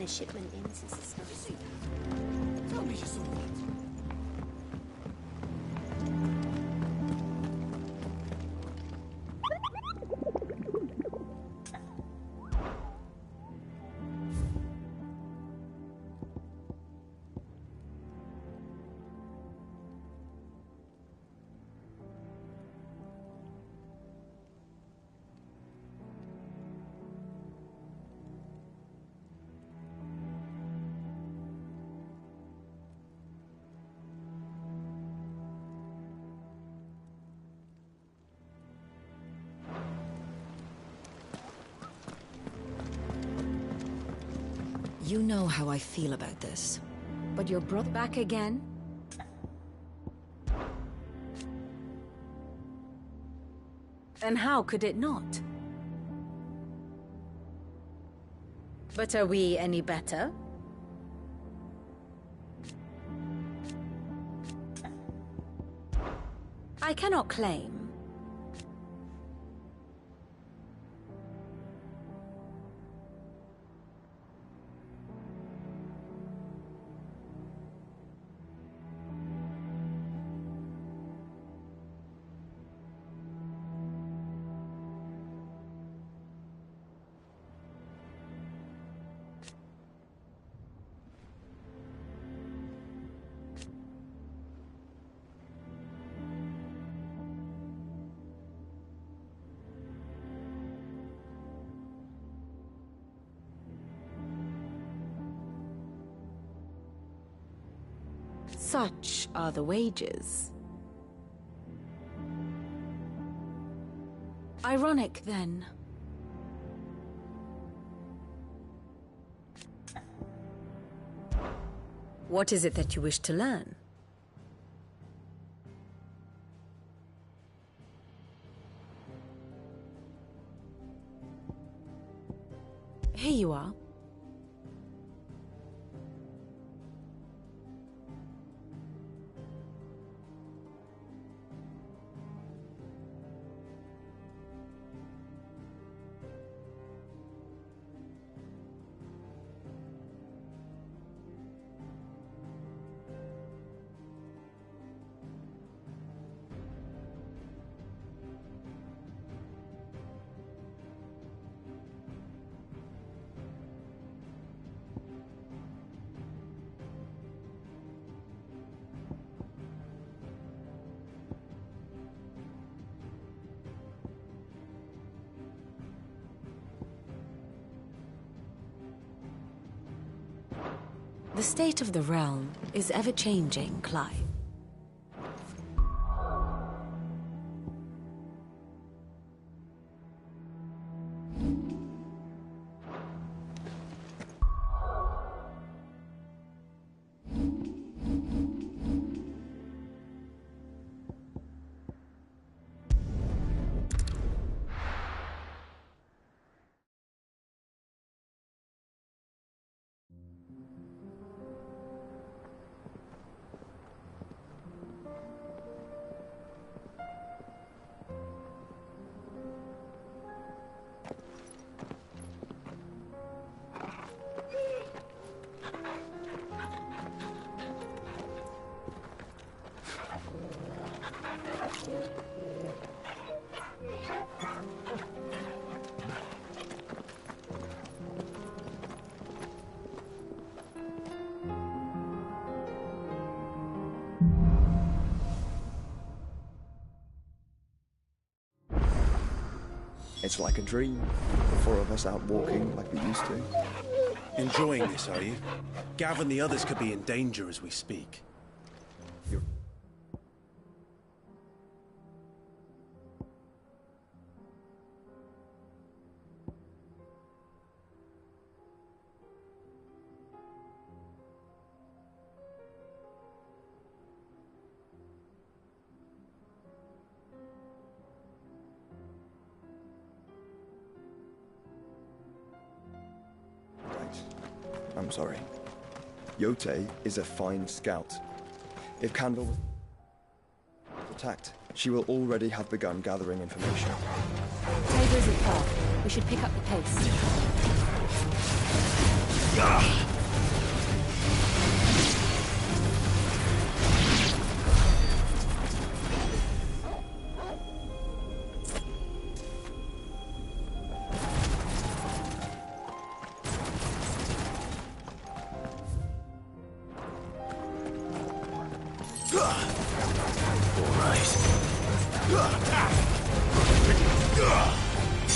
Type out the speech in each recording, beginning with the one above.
getting a shipment in since the start. Tell me you saw that. You know how I feel about this. But your brother back again? And how could it not? But are we any better? I cannot claim. Such are the wages. Ironic, then. What is it that you wish to learn? Here you are. The state of the realm is ever-changing, Clive. It's like a dream. The four of us out walking like we used to. Enjoying this, are you? Gav and the others could be in danger as we speak. You're... I'm sorry. Yote is a fine scout. If Candle was attacked, she will already have begun gathering information. Tabor isn't far. We should pick up the pace.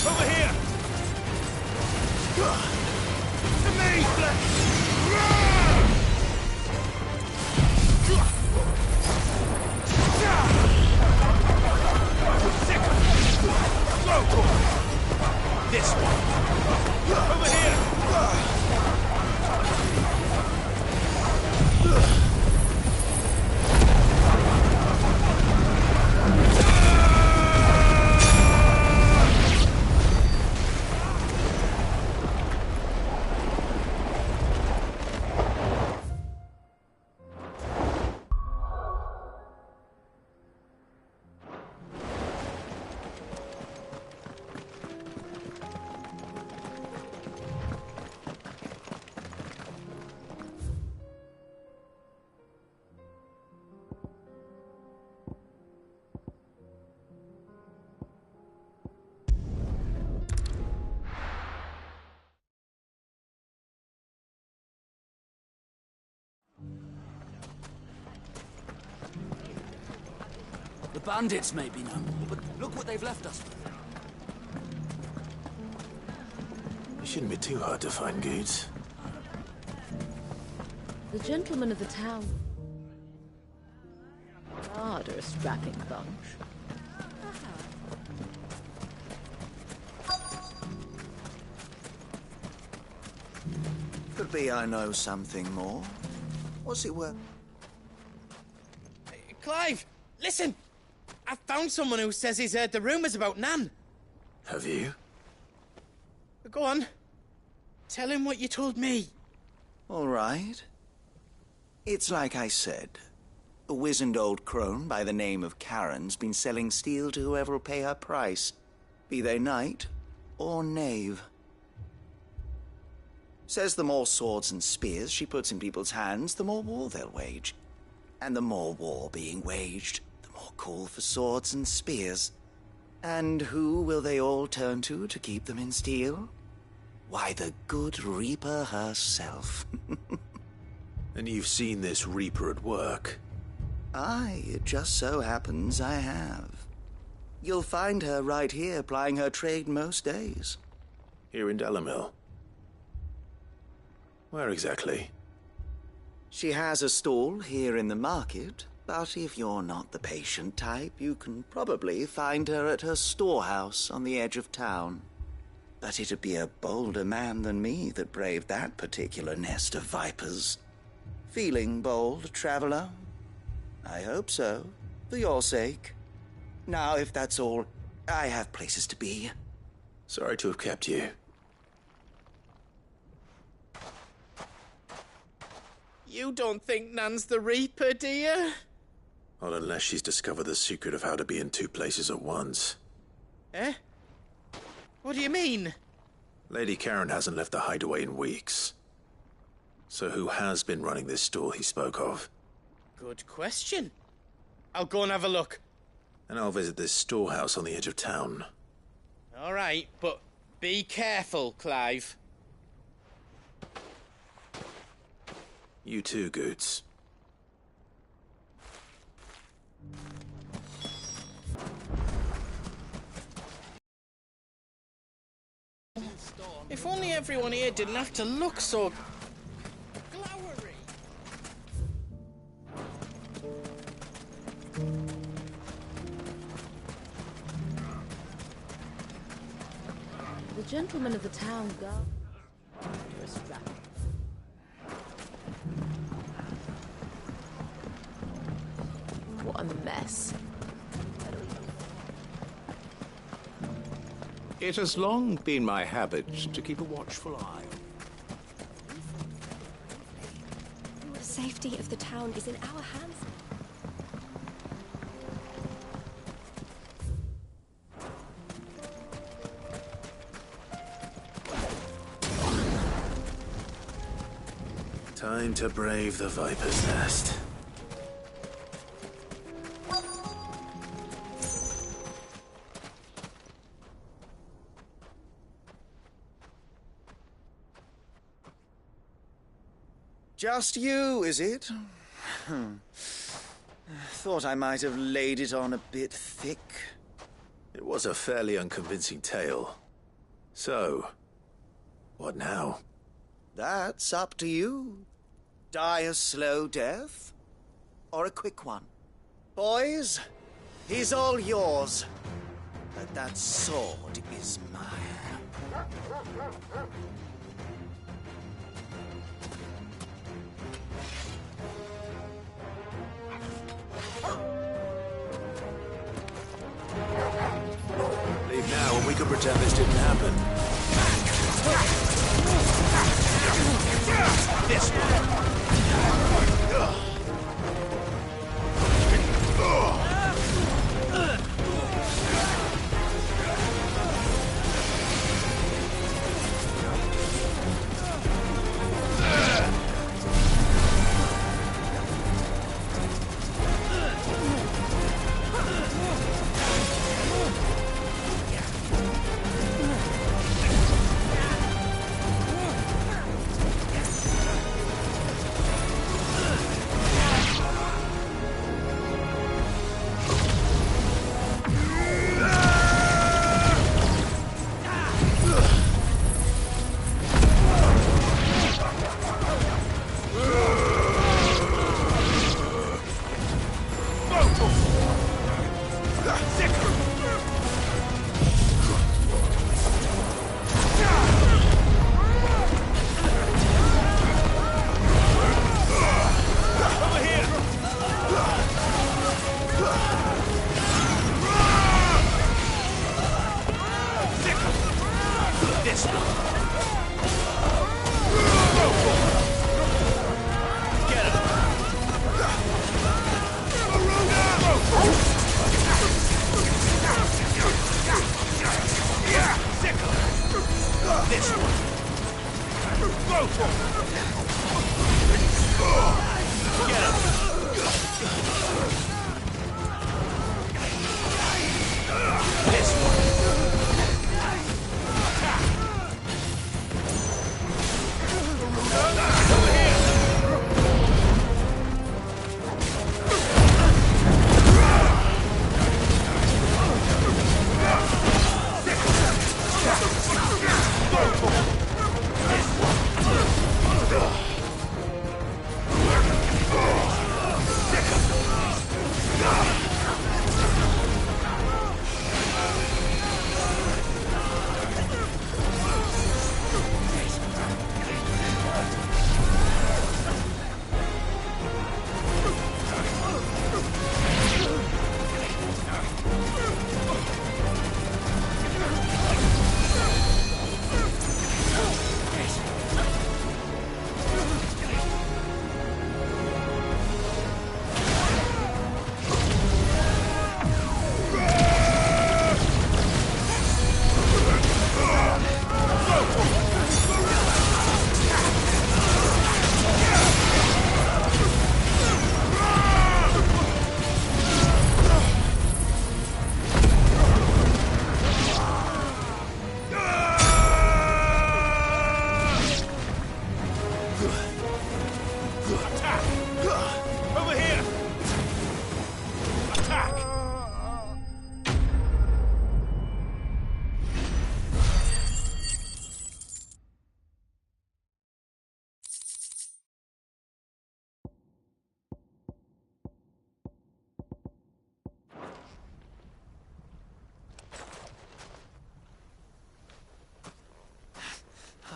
Over here! To me! This one! Over here! The bandits may be known, but look what they've left us with. It shouldn't be too hard to find goods. The gentlemen of the town. Rather a strapping bunch. Could be I know something more. What's it worth? Clive, listen! I've found someone who says he's heard the rumours about Nan. Have you? Go on. Tell him what you told me. All right. It's like I said. A wizened old crone by the name of Karen's been selling steel to whoever will pay her price, be they knight or knave. Says the more swords and spears she puts in people's hands, the more war they'll wage. And the more war being waged, the more call for swords and spears. And who will they all turn to keep them in steel? Why, the good Reaper herself. And you've seen this Reaper at work? Aye, it just so happens I have. You'll find her right here plying her trade most days. Here in Delamil? Where exactly? She has a stall here in the market, but if you're not the patient type, you can probably find her at her storehouse on the edge of town. But it'd be a bolder man than me that braved that particular nest of vipers. Feeling bold, traveler? I hope so, for your sake. Now, if that's all, I have places to be. Sorry to have kept you. You don't think Nan's the Reaper, do you? Not unless she's discovered the secret of how to be in two places at once. Eh? What do you mean? Lady Karen hasn't left the hideaway in weeks. So who has been running this stall he spoke of? Good question. I'll go and have a look. And I'll visit this storehouse on the edge of town. All right, but be careful, Clive. You too, Goods. If only everyone here didn't have to look so glowery. The gentlemen of the town go. Rather a strapping. What a mess. It has long been my habit to keep a watchful eye. The safety of the town is in our hands. Time to brave the Viper's Nest. Just you, is it? Thought I might have laid it on a bit thick. It was a fairly unconvincing tale. So, what now? That's up to you. Die a slow death, or a quick one. Boys, he's all yours. But that sword is mine. Leave now and we can pretend this didn't happen. This one.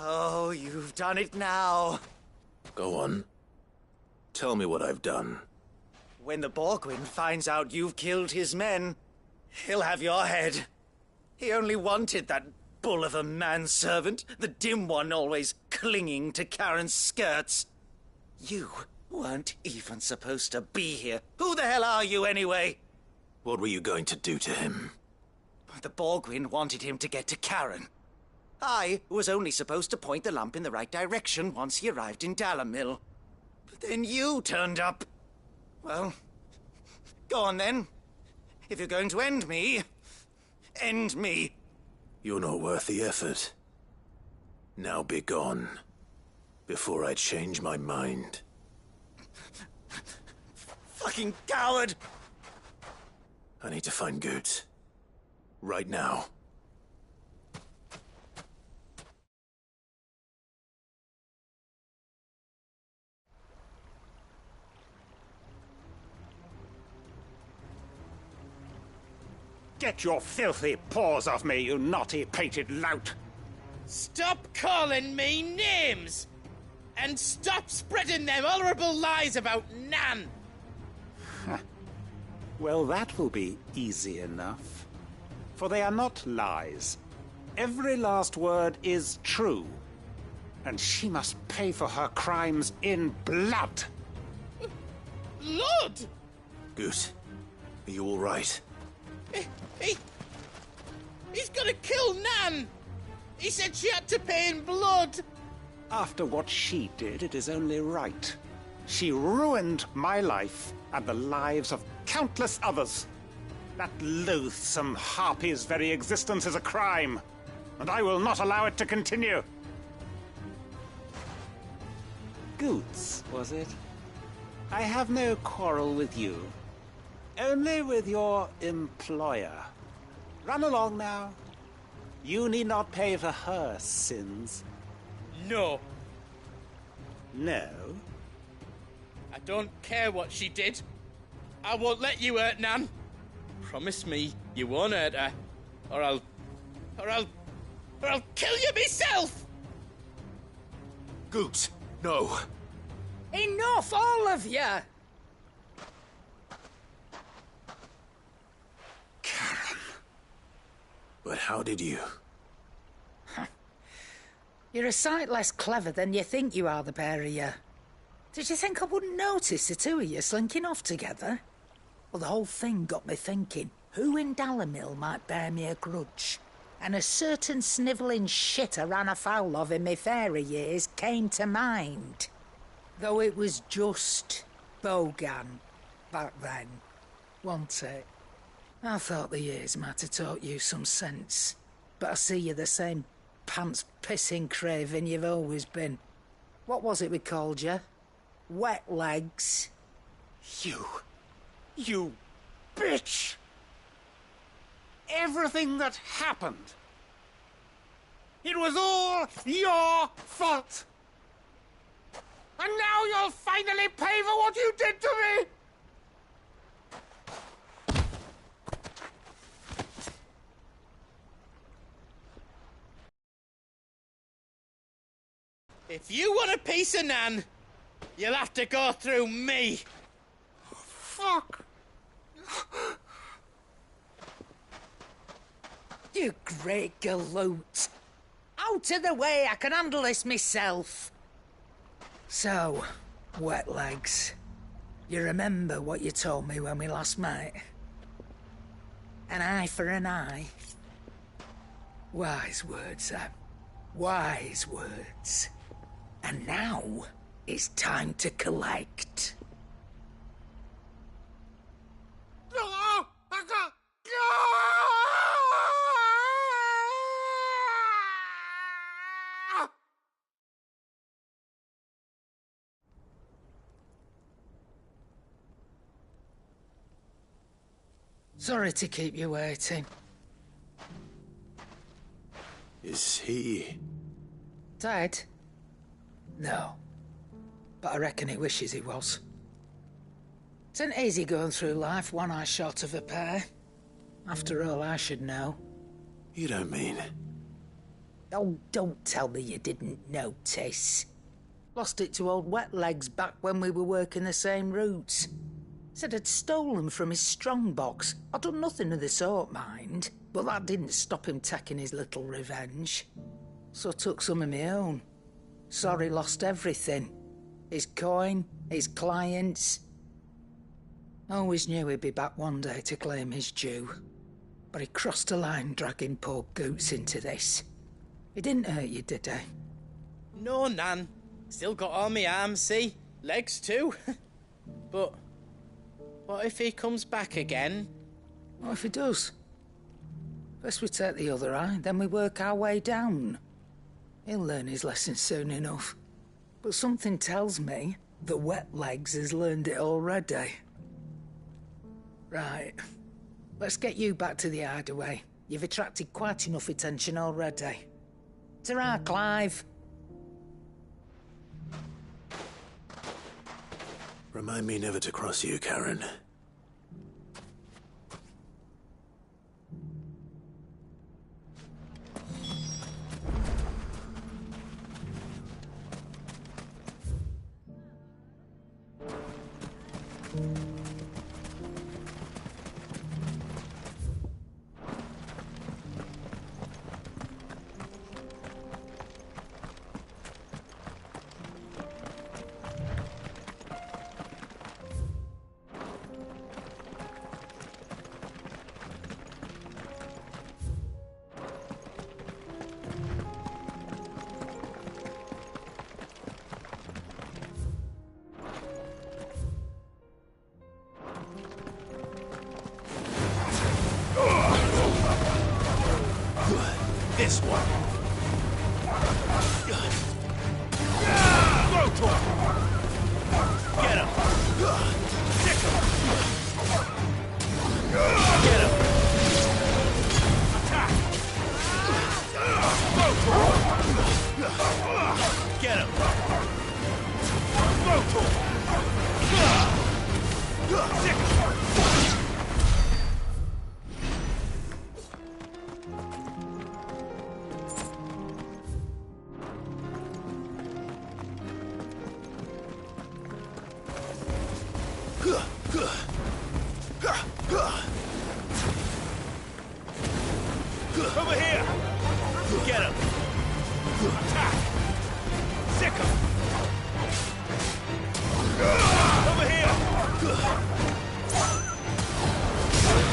Oh, you've done it now. Go on. Tell me what I've done. When the Borgwyn finds out you've killed his men, he'll have your head. He only wanted that bull of a manservant, the dim one always clinging to Karen's skirts. You weren't even supposed to be here. Who the hell are you, anyway? What were you going to do to him? The Borgwyn wanted him to get to Karen. I was only supposed to point the lamp in the right direction once he arrived in Dalamil. But then you turned up. Well, go on then. If you're going to end me, end me. You're not worth the effort. Now be gone, before I change my mind. Fucking coward! I need to find Goetz. Right now. Get your filthy paws off me, you naughty-pated lout! Stop calling me names! And stop spreading them horrible lies about Nan! Well, that will be easy enough. For they are not lies. Every last word is true. And she must pay for her crimes in blood. Blood? Goetz, are you all right? He's gonna kill Nan! He said she had to pay in blood! After what she did, it is only right. She ruined my life and the lives of countless others. That loathsome harpy's very existence is a crime, and I will not allow it to continue. Goetz, was it? I have no quarrel with you. Only with your employer. Run along now. You need not pay for her sins. No. No? I don't care what she did. I won't let you hurt Nan. Promise me you won't hurt her, or I'll kill you myself! Goetz, no. Enough, all of you! But how did you? You're a sight less clever than you think you are, the pair of you. Did you think I wouldn't notice the two of you slinking off together? Well, the whole thing got me thinking, who in Dalamil might bear me a grudge? And a certain snivelling shit I ran afoul of in my fairy years came to mind. Though it was just Bogan back then, wasn't it? I thought the years might have taught you some sense, but I see you're the same pants-pissing craven you've always been. What was it we called you? Wet legs? You bitch! Everything that happened, it was all your fault! And now you'll finally pay for what you did to me! If you want a piece of Nan, you'll have to go through me. Fuck! You great galoot! Out of the way, I can handle this myself. So, wet legs, you remember what you told me when we last met? An eye for an eye. Wise words, Sam. Wise words. And now, it's time to collect. Sorry to keep you waiting. Is he... Dead? No. But I reckon he wishes he was. It ain't easy going through life one eye short of a pair. After all, I should know. You don't mean... Oh, don't tell me you didn't notice. Lost it to old Wet Legs back when we were working the same routes. Said I'd stolen from his strongbox. I'd done nothing of the sort, mind. But that didn't stop him taking his little revenge. So I took some of my own. Sorry, lost everything. His coin, his clients. Always knew he'd be back one day to claim his due. But he crossed a line dragging poor Goetz into this. He didn't hurt you, did he? No, Nan. Still got all my arms, see? legs too. But what if he comes back again? What if he does? First we take the other eye, then we work our way down. He'll learn his lesson soon enough. But something tells me that Wet Legs has learned it already. Right. Let's get you back to the hideaway. You've attracted quite enough attention already. Ta-ra, Clive. Remind me never to cross you, Karen. This one. Throw to him. Get him. Stick him. Get him. Attack. Throw to him. Get him. Throw to him. Stick him. Over here! Get him! Attack! Sick him! Over here!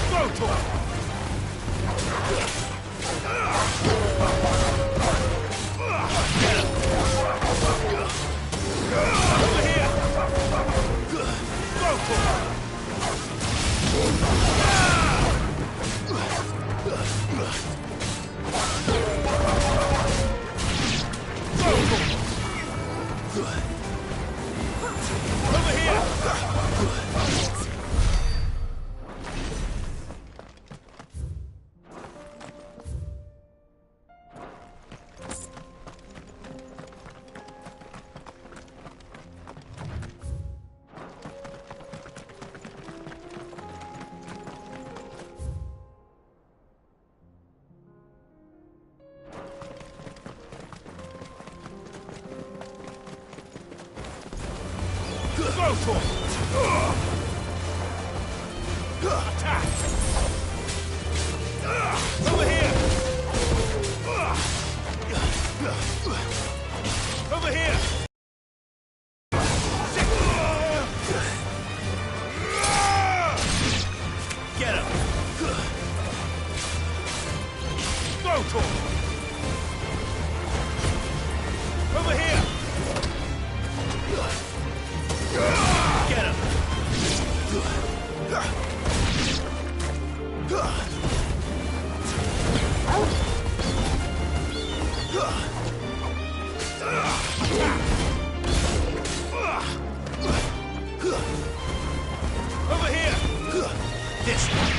Throw to him! Get him! Over here! Throw to him! Over here! Go to him! Attack! Over here! Over here! Get him! Go to him! Over here! Get him! Over here! This one!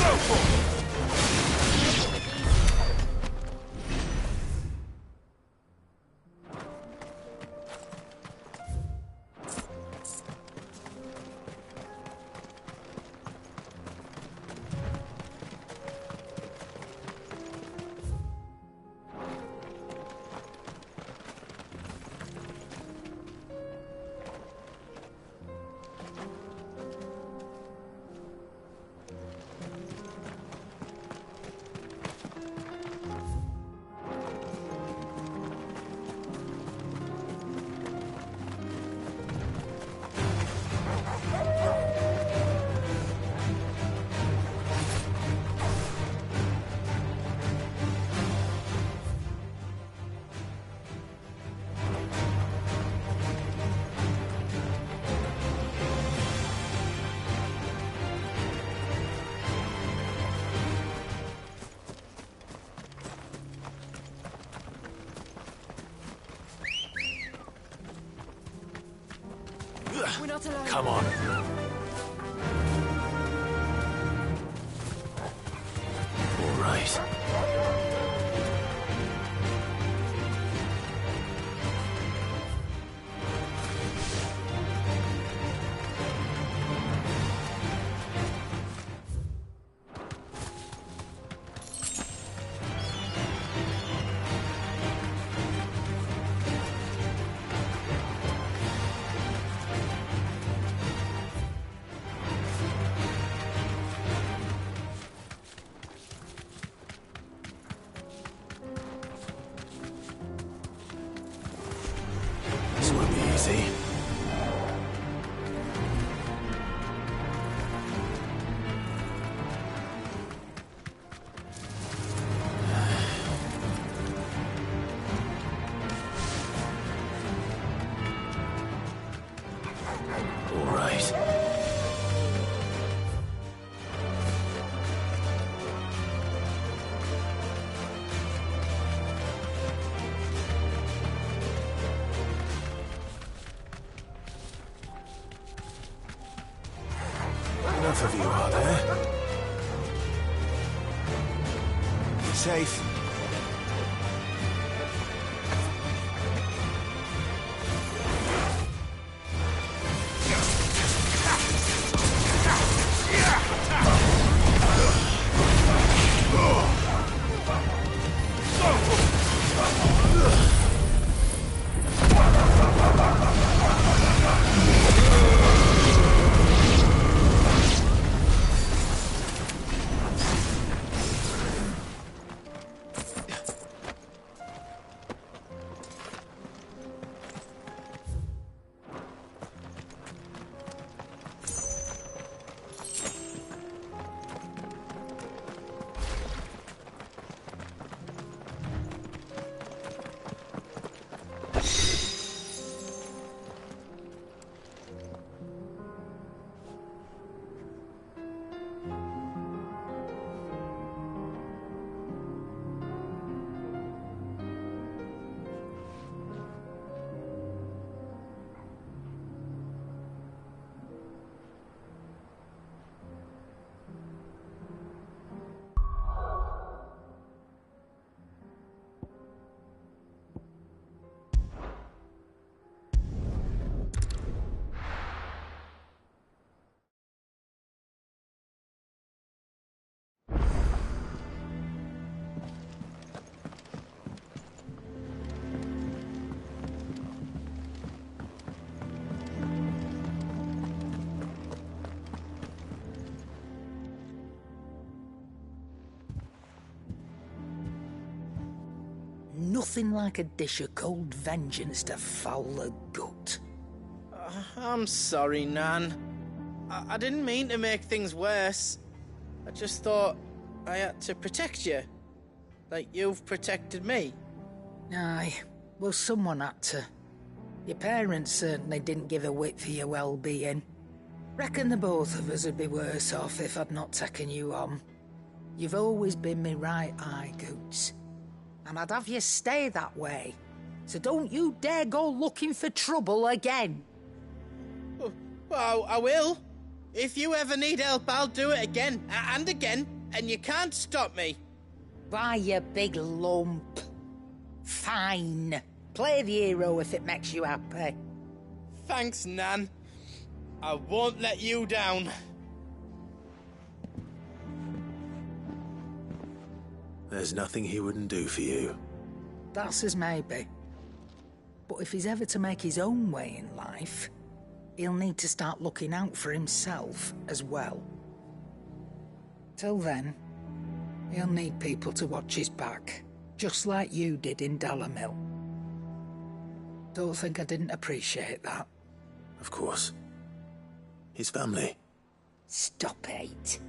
Go for it! not alone. Come on. All right. This won't be easy. All right. Enough of you, are there? Safe. Nothing like a dish of cold vengeance to foul the gut. I'm sorry, Nan. I didn't mean to make things worse. I just thought I had to protect you. Like you've protected me. Aye, well, someone had to. Your parents certainly didn't give a whit for your well-being. Reckon the both of us would be worse off if I'd not taken you on. You've always been me right eye, Goots. And I'd have you stay that way. So don't you dare go looking for trouble again. Well, I will. If you ever need help, I'll do it again and again, and you can't stop me. Why, you big lump. Fine. Play the hero if it makes you happy. Thanks, Nan. I won't let you down. There's nothing he wouldn't do for you. That's as maybe. But if he's ever to make his own way in life, he'll need to start looking out for himself as well. Till then, he'll need people to watch his back, just like you did in Dalamil. Don't think I didn't appreciate that. Of course. His family. Stop it.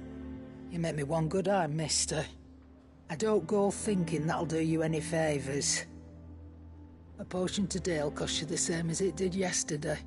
You make me one good eye, mister. I don't go thinking that'll do you any favours. A potion today'll cost you the same as it did yesterday.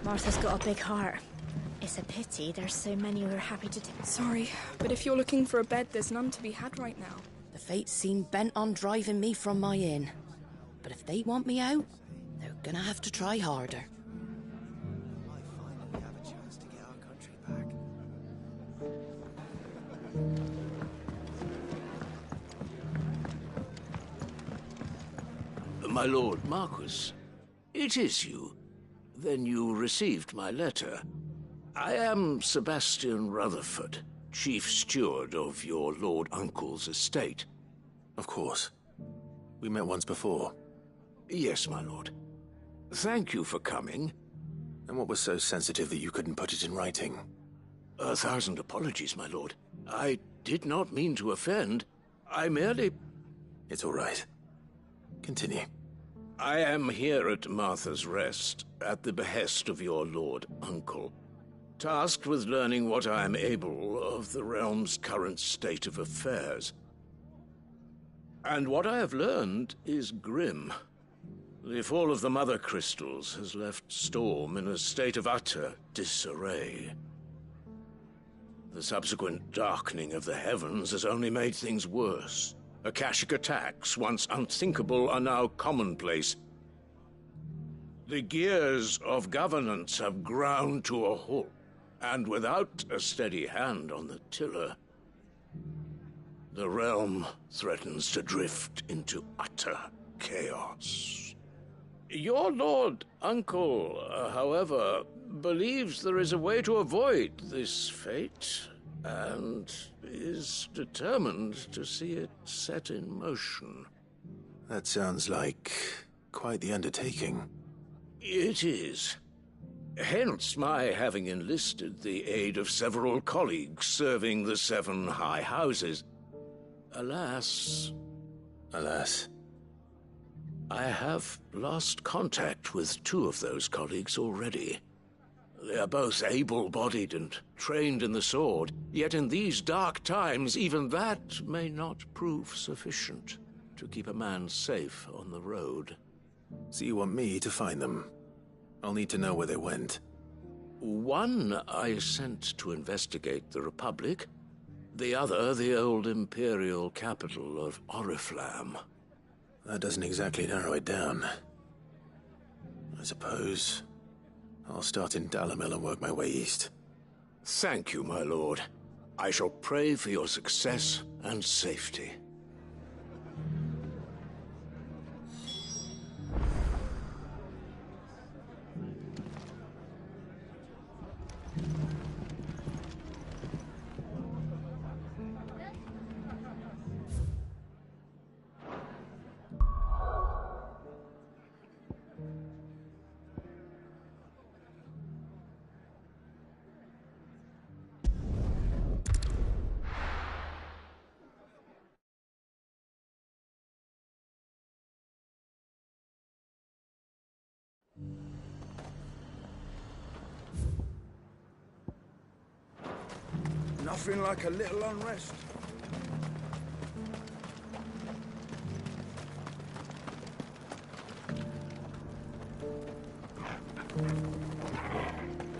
Martha's got a big heart. It's a pity there's so many who are happy to take. Sorry, but if you're looking for a bed, there's none to be had right now. The fates seem bent on driving me from my inn. But if they want me out, they're gonna have to try harder. My lord Marquis, it is you. Then you received my letter. I am Sebastian Rutherford, chief steward of your lord uncle's estate. Of course. We met once before. Yes, my lord. Thank you for coming. And what was so sensitive that you couldn't put it in writing? 1,000 apologies, my lord. I did not mean to offend. I merely... It's all right. Continue. I am here at Martha's Rest, at the behest of your lord uncle, tasked with learning what I am able of the realm's current state of affairs. And what I have learned is grim. The fall of the Mother Crystals has left Storm in a state of utter disarray. The subsequent darkening of the heavens has only made things worse. Akashic attacks, once unthinkable, are now commonplace. The gears of governance have ground to a halt, and without a steady hand on the tiller, the realm threatens to drift into utter chaos. Your lord uncle, however, believes there is a way to avoid this fate, and is determined to see it set in motion. That sounds like quite the undertaking. It is. Hence my having enlisted the aid of several colleagues serving the 7 high houses. Alas... Alas? I have lost contact with 2 of those colleagues already. They are both able-bodied and trained in the sword, yet in these dark times even that may not prove sufficient to keep a man safe on the road. So you want me to find them? I'll need to know where they went. One I sent to investigate the Republic, the other the old Imperial capital of Oriflamme. That doesn't exactly narrow it down. I suppose I'll start in Dalamil and work my way east. Thank you, my lord. I shall pray for your success and safety. Nothing like a little unrest.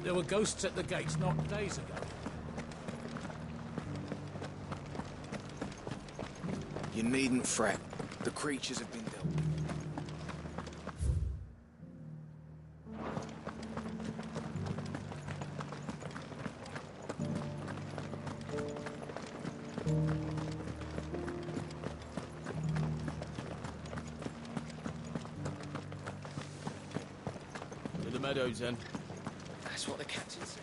There were ghosts at the gates not days ago. You needn't fret. The creatures have been dealt with. To the meadows, then. That's what the captain said.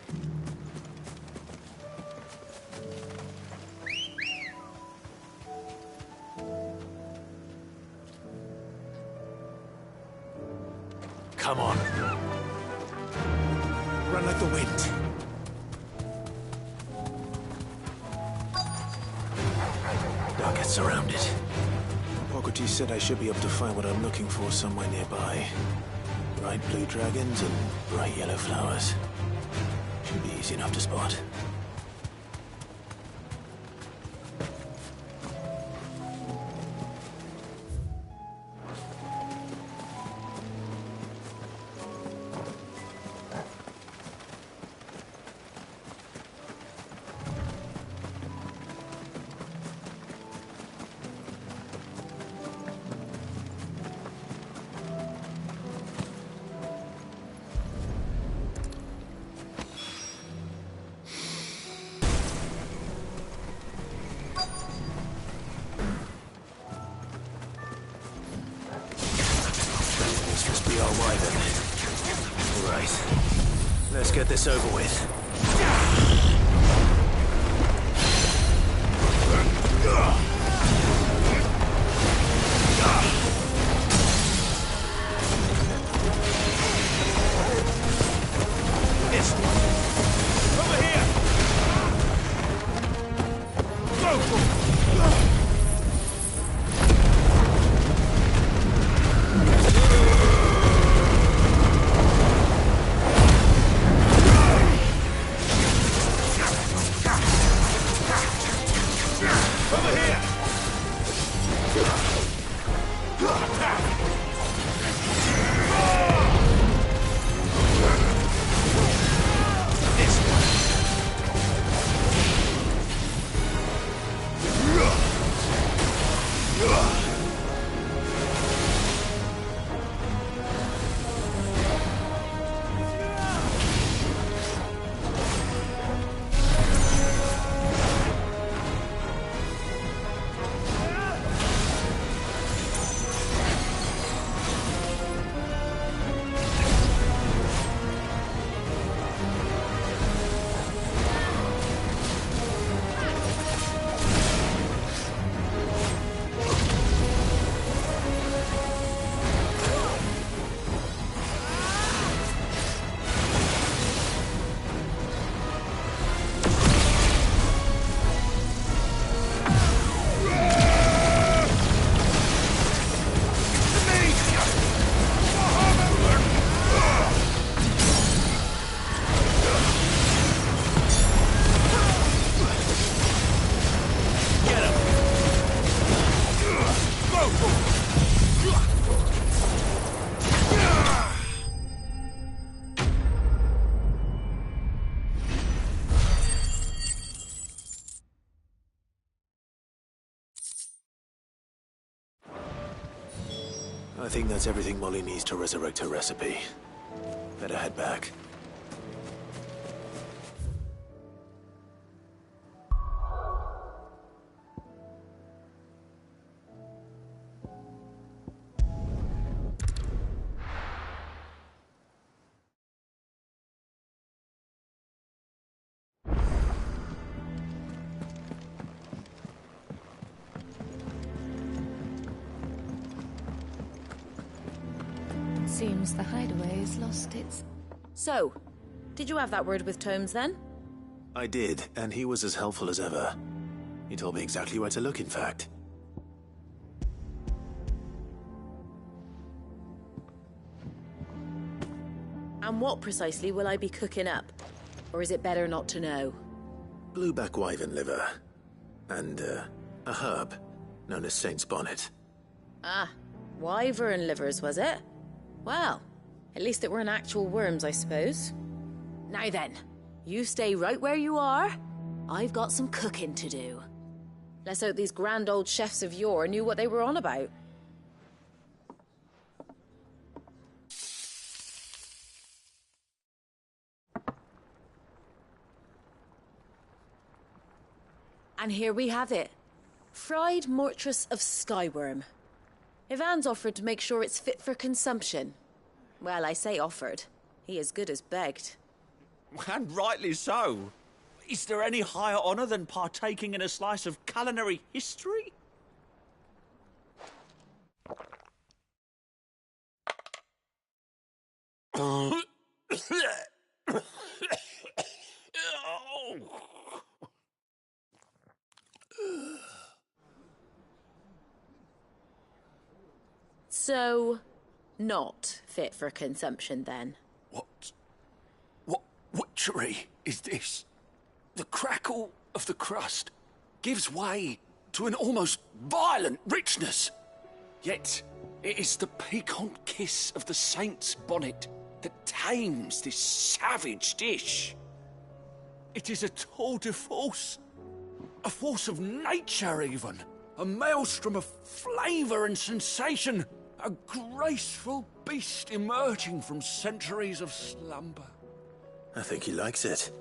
Come on. Run like the wind. I'll get surrounded. Hippocrates said I should be able to find what I'm looking for somewhere nearby. Bright blue dragons and bright yellow flowers. Should be easy enough to spot. Let's get this over with. Over here! Go! I think that's everything Molly needs to resurrect her recipe. Better head back. Seems the hideaway has lost its... So, did you have that word with Tomes then? I did, and he was as helpful as ever. He told me exactly where to look, in fact. And what precisely will I be cooking up? Or is it better not to know? Blueback wyvern liver. And, a herb known as Saint's Bonnet. Ah, wyvern livers, was it? Well, at least it weren't actual worms, I suppose. Now then, you stay right where you are. I've got some cooking to do. Let's hope these grand old chefs of yore knew what they were on about. And here we have it. Fried mortress of skyworm. Ivan's offered to make sure it's fit for consumption. Well, I say offered. He as good as begged. And rightly so. Is there any higher honour than partaking in a slice of culinary history? So, not fit for consumption then? What witchery is this? The crackle of the crust gives way to an almost violent richness. Yet, it is the piquant kiss of the saint's bonnet that tames this savage dish. It is a tour de force, a force of nature even, a maelstrom of flavour and sensation, a graceful beast emerging from centuries of slumber. I think he likes it.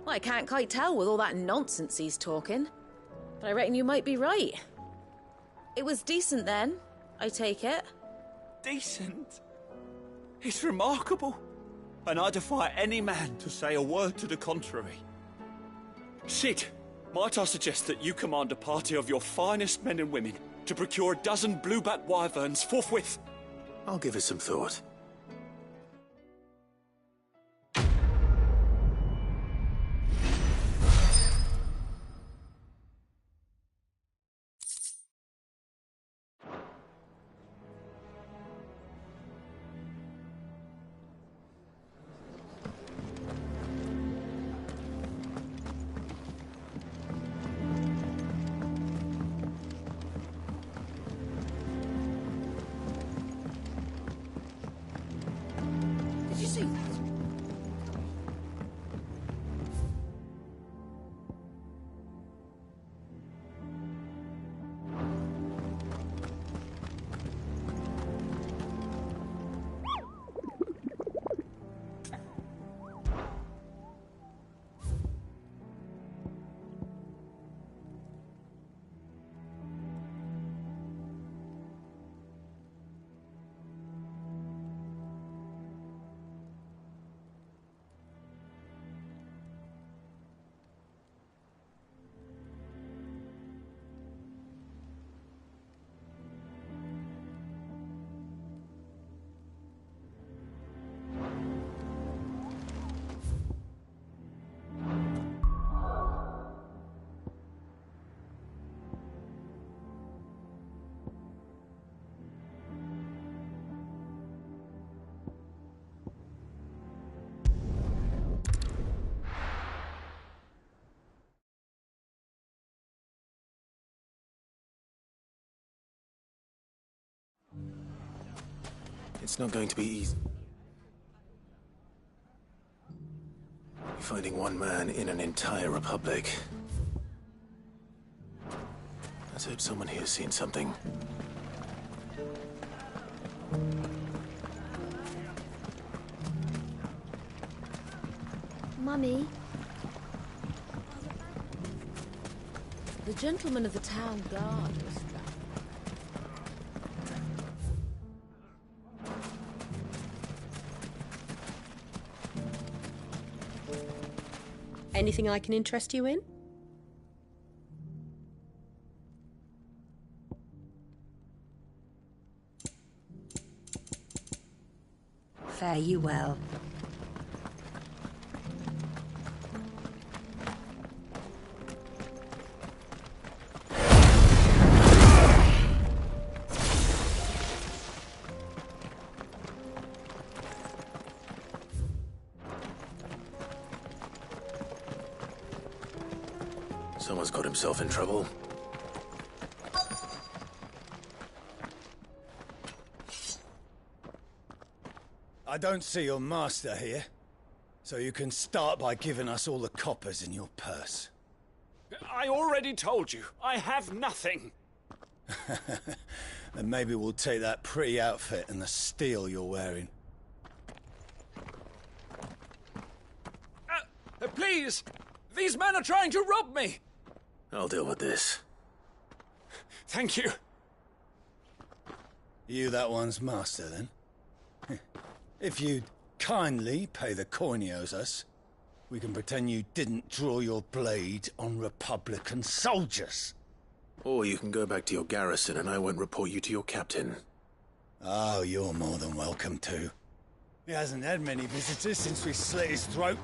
Well, I can't quite tell with all that nonsense he's talking. But I reckon you might be right. It was decent then, I take it. Decent? It's remarkable. and I defy any man to say a word to the contrary. Sid, might I suggest that you command a party of your finest men and women to procure a dozen blueback wyverns forthwith? I'll give it some thought. Did you see that? It's not going to be easy. Finding one man in an entire republic. Let's hope someone here's seen something. Mummy? The gentleman of the town guard was trapped. Anything I can interest you in? Fare you well. Someone's got himself in trouble. I don't see your master here, so you can start by giving us all the coppers in your purse. I already told you, I have nothing. Then maybe we'll take that pretty outfit and the steel you're wearing. Please! These men are trying to rob me! I'll deal with this. Thank you. You that one's master, then? If you'd kindly pay the coin he owes us, we can pretend you didn't draw your blade on Republican soldiers. Or you can go back to your garrison and I won't report you to your captain. Oh, you're more than welcome to. He hasn't had many visitors since we slit his throat.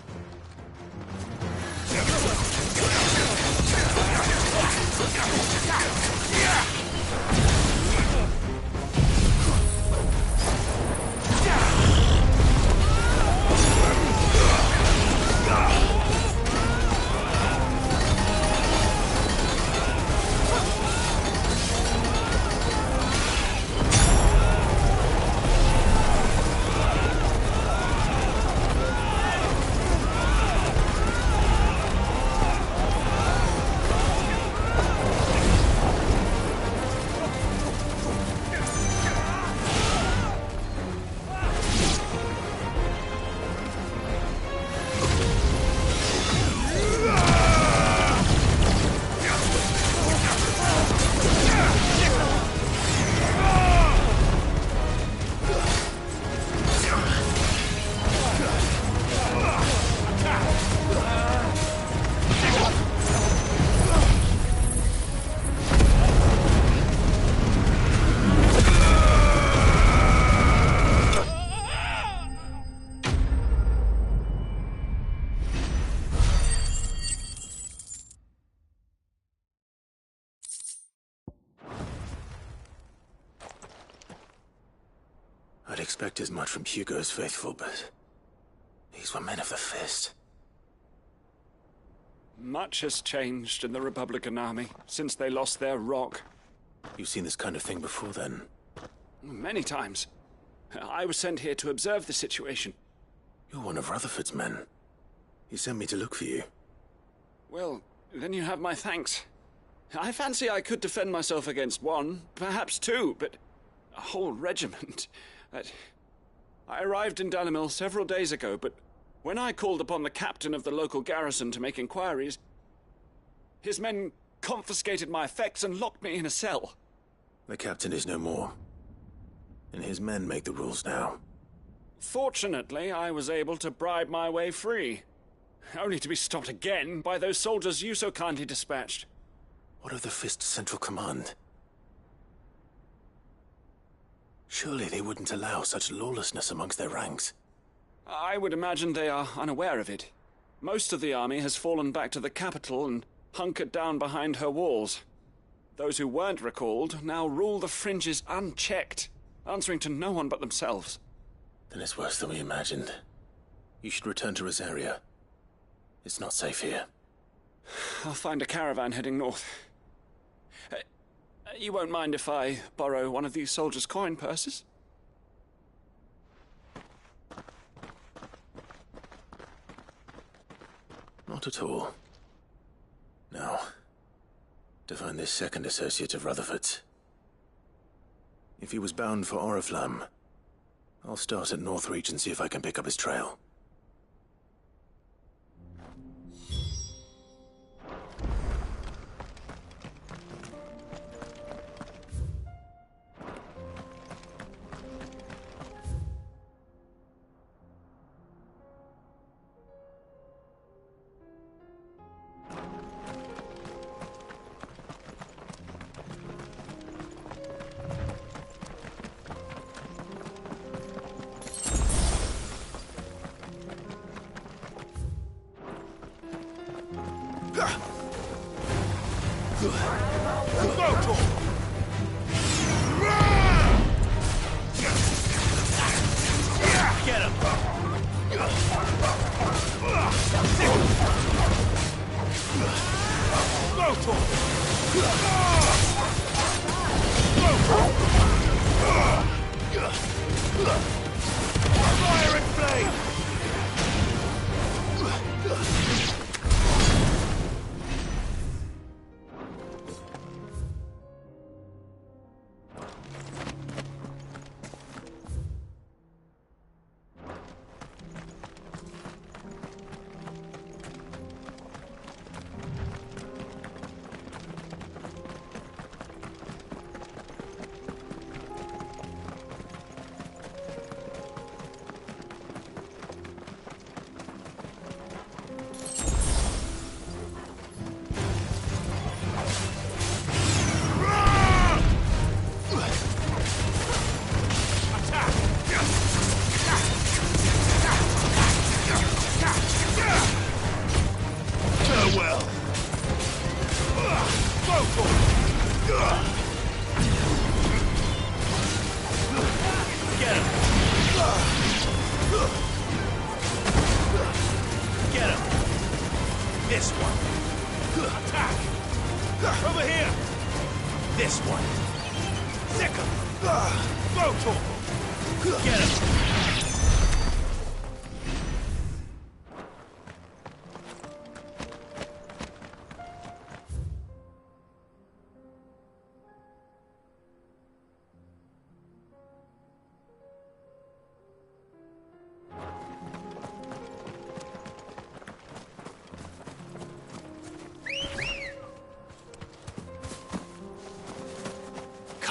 expect as much from Hugo's faithful, but these were men of the fist. Much has changed in the Republican army since they lost their rock. You've seen this kind of thing before, then? Many times. I was sent here to observe the situation. You're one of Rutherford's men. He sent me to look for you. Well, then you have my thanks. I fancy I could defend myself against one, perhaps two, but a whole regiment. I arrived in Dalimil several days ago, but when I called upon the captain of the local garrison to make inquiries, his men confiscated my effects and locked me in a cell. The captain is no more, and his men make the rules now. Fortunately, I was able to bribe my way free, only to be stopped again by those soldiers you so kindly dispatched. What of the Fist's Central Command? Surely they wouldn't allow such lawlessness amongst their ranks. I would imagine they are unaware of it. Most of the army has fallen back to the capital and hunkered down behind her walls. Those who weren't recalled now rule the fringes unchecked, answering to no one but themselves. Then it's worse than we imagined. You should return to Rosaria. It's not safe here. I'll find a caravan heading north. You won't mind if I borrow one of these soldiers' coin purses? Not at all. Now, to find this second associate of Rutherford's. If he was bound for Oriflamme, I'll start at Northreach and see if I can pick up his trail.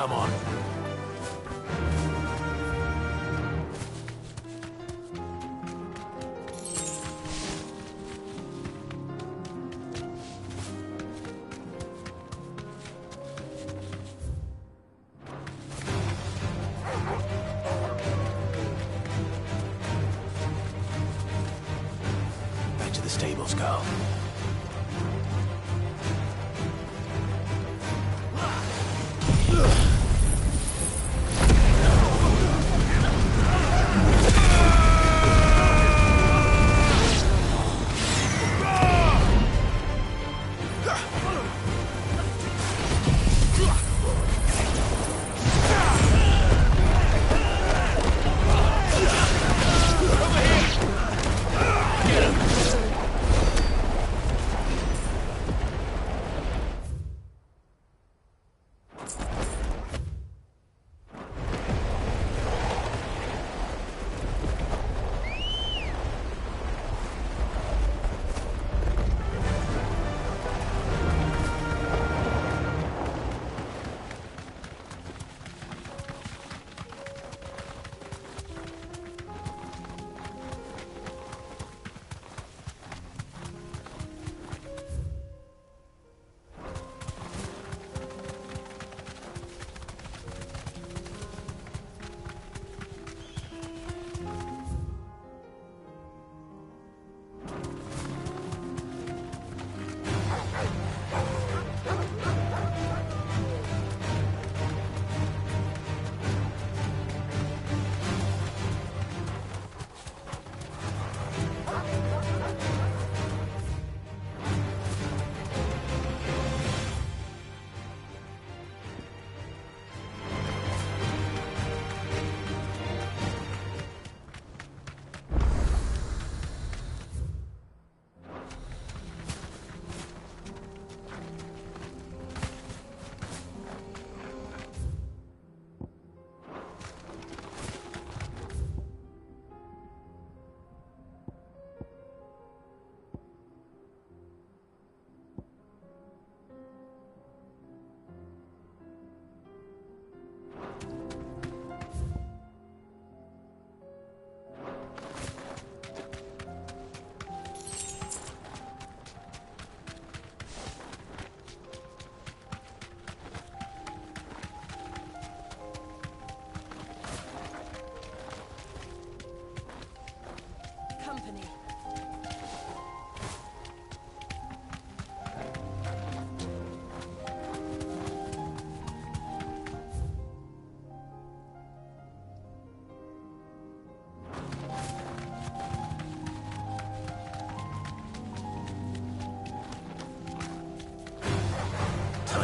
Come on. Back to the stables, girl.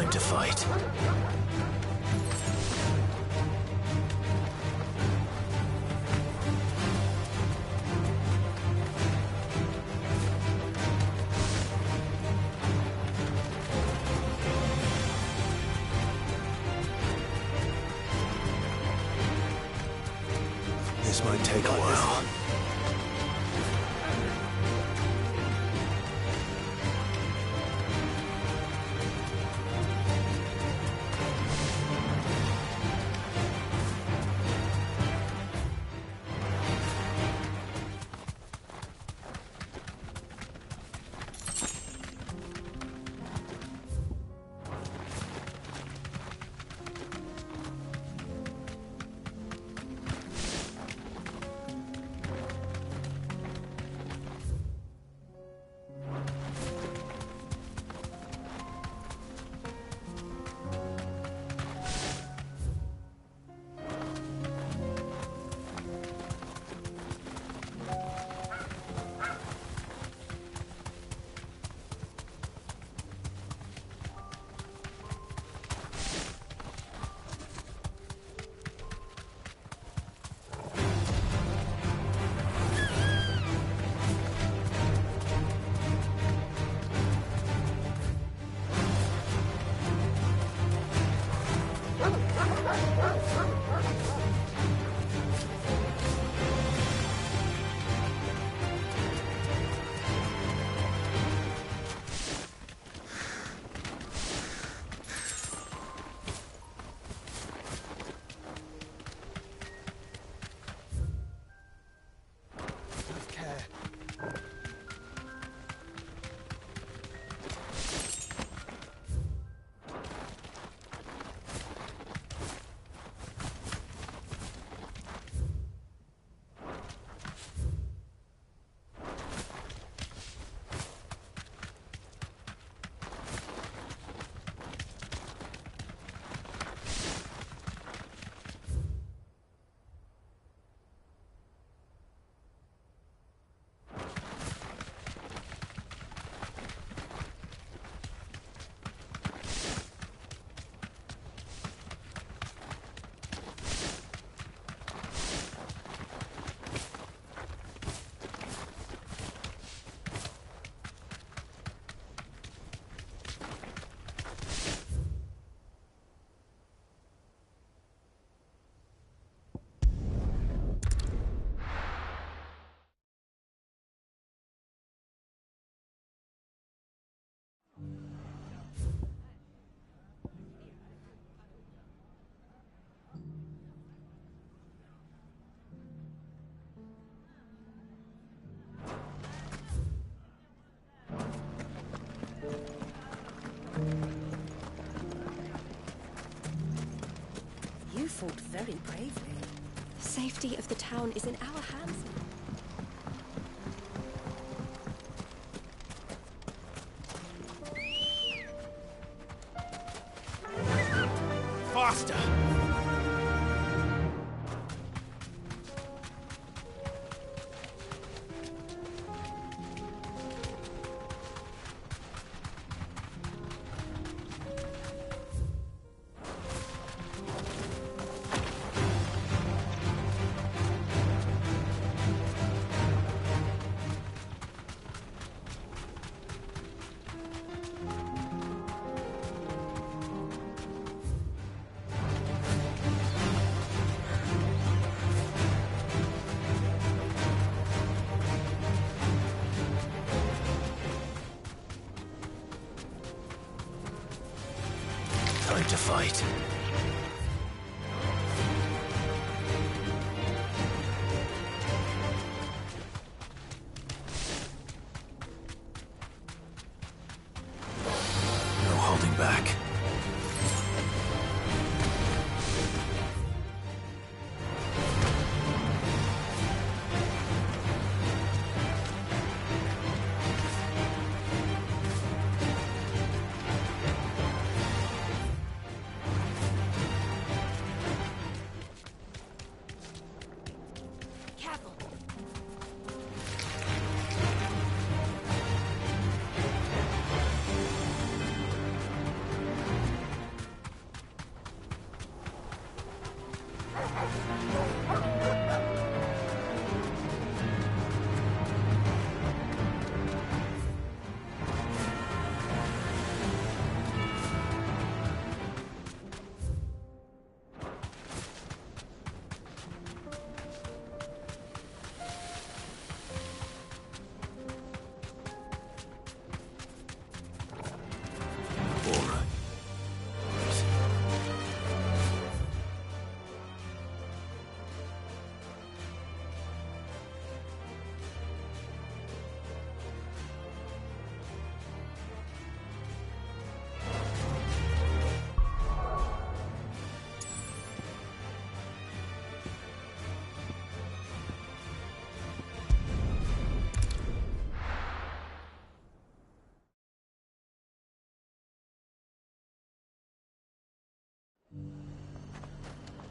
Time to fight. This might take a while. You fought very bravely. The safety of the town is in our hands. Faster! Time to fight. No holding back.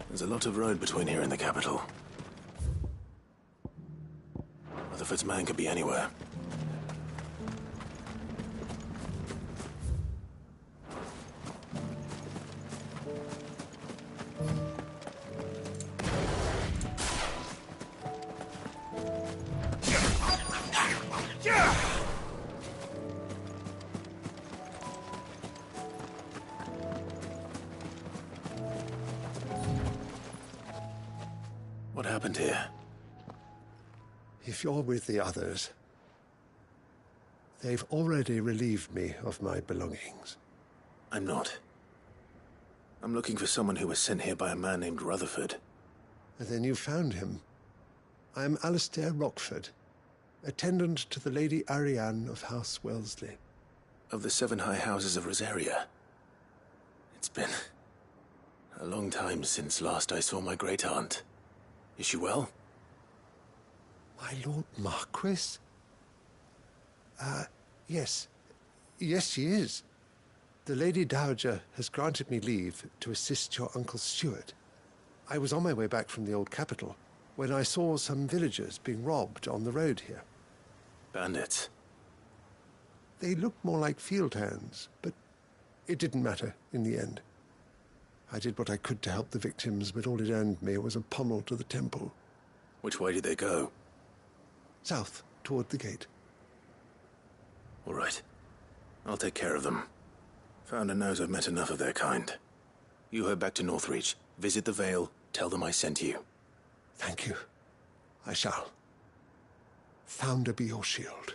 There's a lot of road between here and the capital. Rutherford's man could be anywhere. What happened here? If you're with the others, they've already relieved me of my belongings. I'm not. I'm looking for someone who was sent here by a man named Rutherford. And then you found him. I am Alistair Rockford, attendant to the Lady Ariane of House Wellesley. Of the 7 high houses of Rosaria. It's been a long time since last I saw my great-aunt. Is she well? My Lord Marquis? Yes. Yes, she is. The Lady Dowager has granted me leave to assist your Uncle Stuart. I was on my way back from the old capital when I saw some villagers being robbed on the road here. Bandits? They looked more like field hands, but it didn't matter in the end. I did what I could to help the victims, but all it earned me was a pommel to the temple. Which way did they go? South, toward the gate. All right. I'll take care of them. Founder knows I've met enough of their kind. You head back to Northreach, visit the Vale, tell them I sent you. Thank you. I shall. Founder be your shield.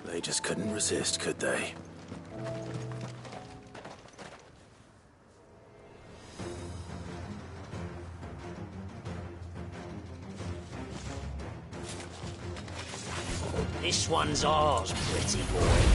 They just couldn't resist, could they? This one's ours, pretty boy.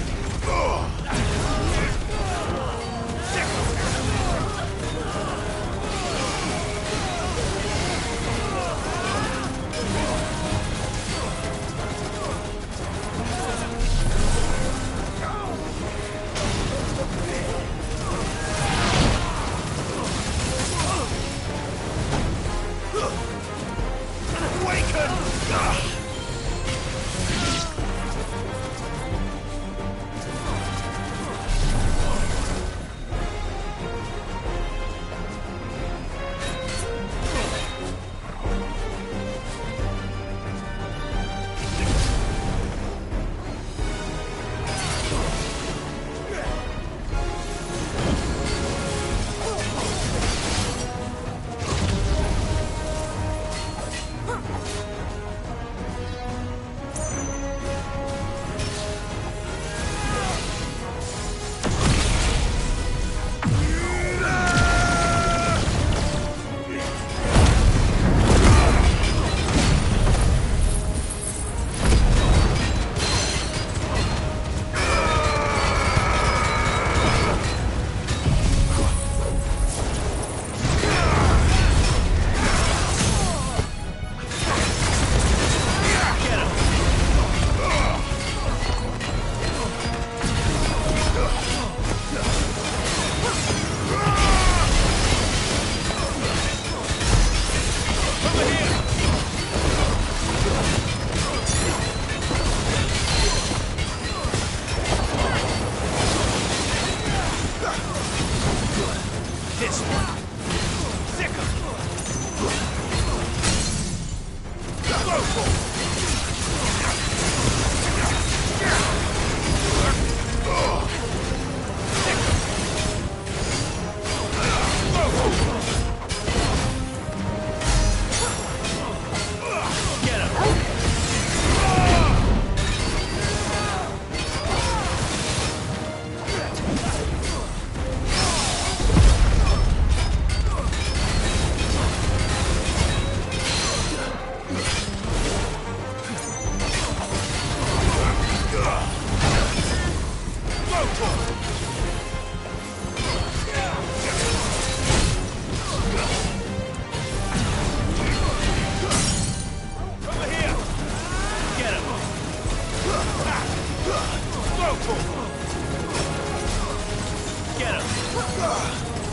Get him!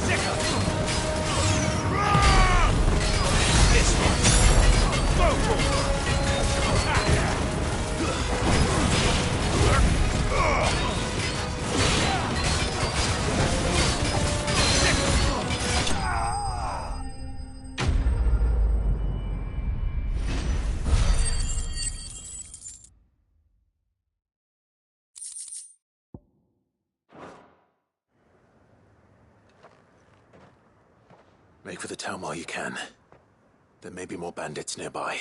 Sick him! This one! Go for it! Make for the town while you can. There may be more bandits nearby.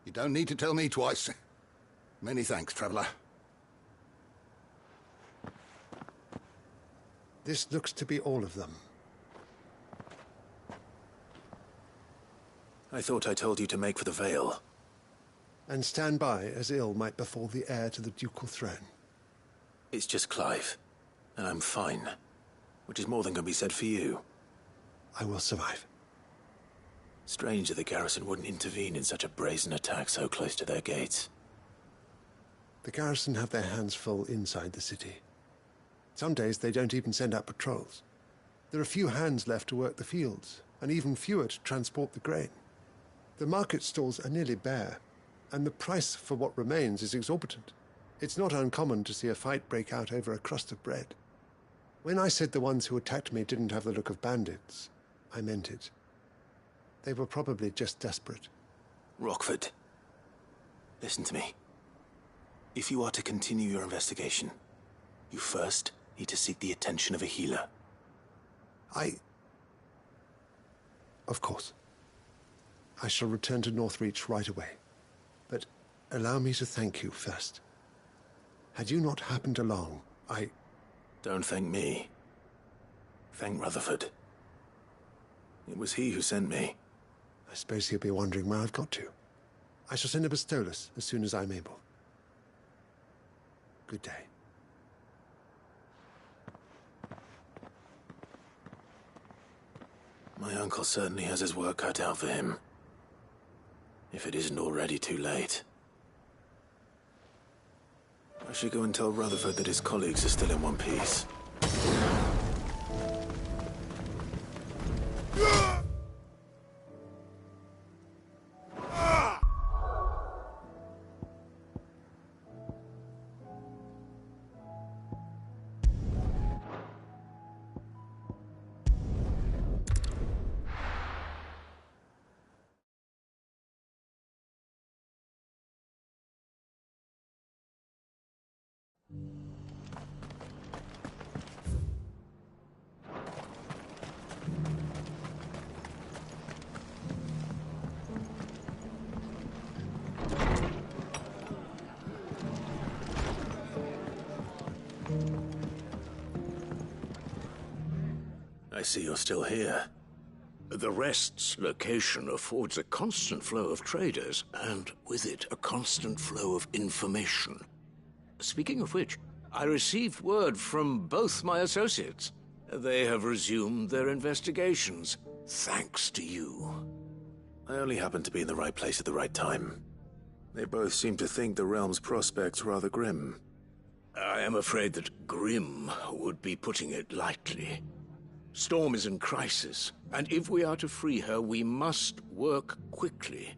You don't need to tell me twice. Many thanks, traveler. This looks to be all of them. I thought I told you to make for the Vale. And stand by as ill might befall the heir to the ducal throne. It's just Clive, and I'm fine. Which is more than can be said for you. I will survive. Strange that the garrison wouldn't intervene in such a brazen attack so close to their gates. The garrison have their hands full inside the city. Some days they don't even send out patrols. There are few hands left to work the fields, and even fewer to transport the grain. The market stalls are nearly bare, and the price for what remains is exorbitant. It's not uncommon to see a fight break out over a crust of bread. When I said the ones who attacked me didn't have the look of bandits, I meant it. They were probably just desperate. Rockford, listen to me. If you are to continue your investigation, you first need to seek the attention of a healer. Of course. I shall return to Northreach right away. But allow me to thank you first. Had you not happened along, Don't thank me. Thank Rutherford. It was he who sent me. I suppose he'll be wondering where I've got to. I shall send a Bastolus as soon as I'm able. Good day. My uncle certainly has his work cut out for him. If it isn't already too late. I should go and tell Rutherford that his colleagues are still in one piece. I see you're still here. The Rest's location affords a constant flow of traders, and with it, a constant flow of information. Speaking of which, I received word from both my associates. They have resumed their investigations, thanks to you. I only happened to be in the right place at the right time. They both seem to think the realm's prospects rather grim. I am afraid that grim would be putting it lightly. Storm is in crisis, and if we are to free her, we must work quickly.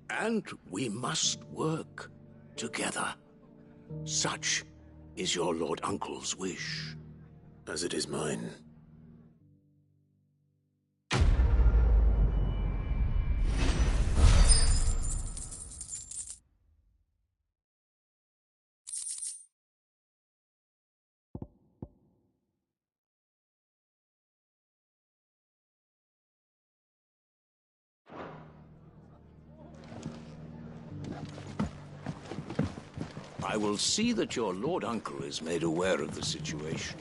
And we must work together. Such is your Lord Uncle's wish. As it is mine. I will see that your Lord Uncle is made aware of the situation.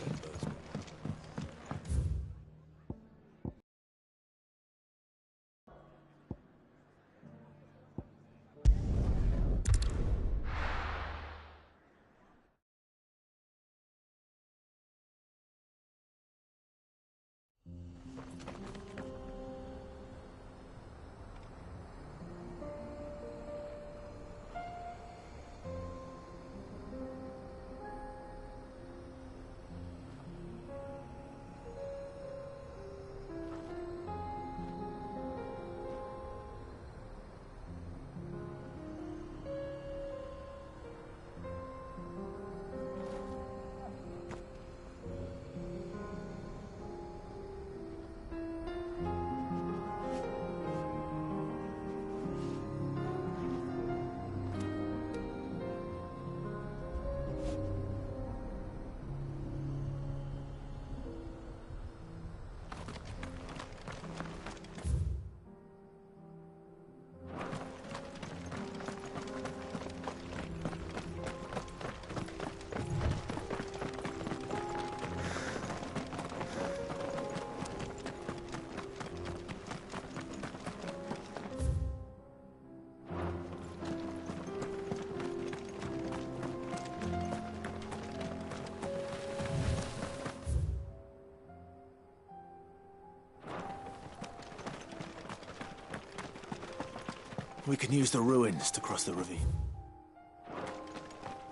We can use the ruins to cross the ravine.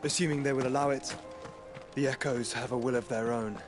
Assuming they will allow it, the Echoes have a will of their own.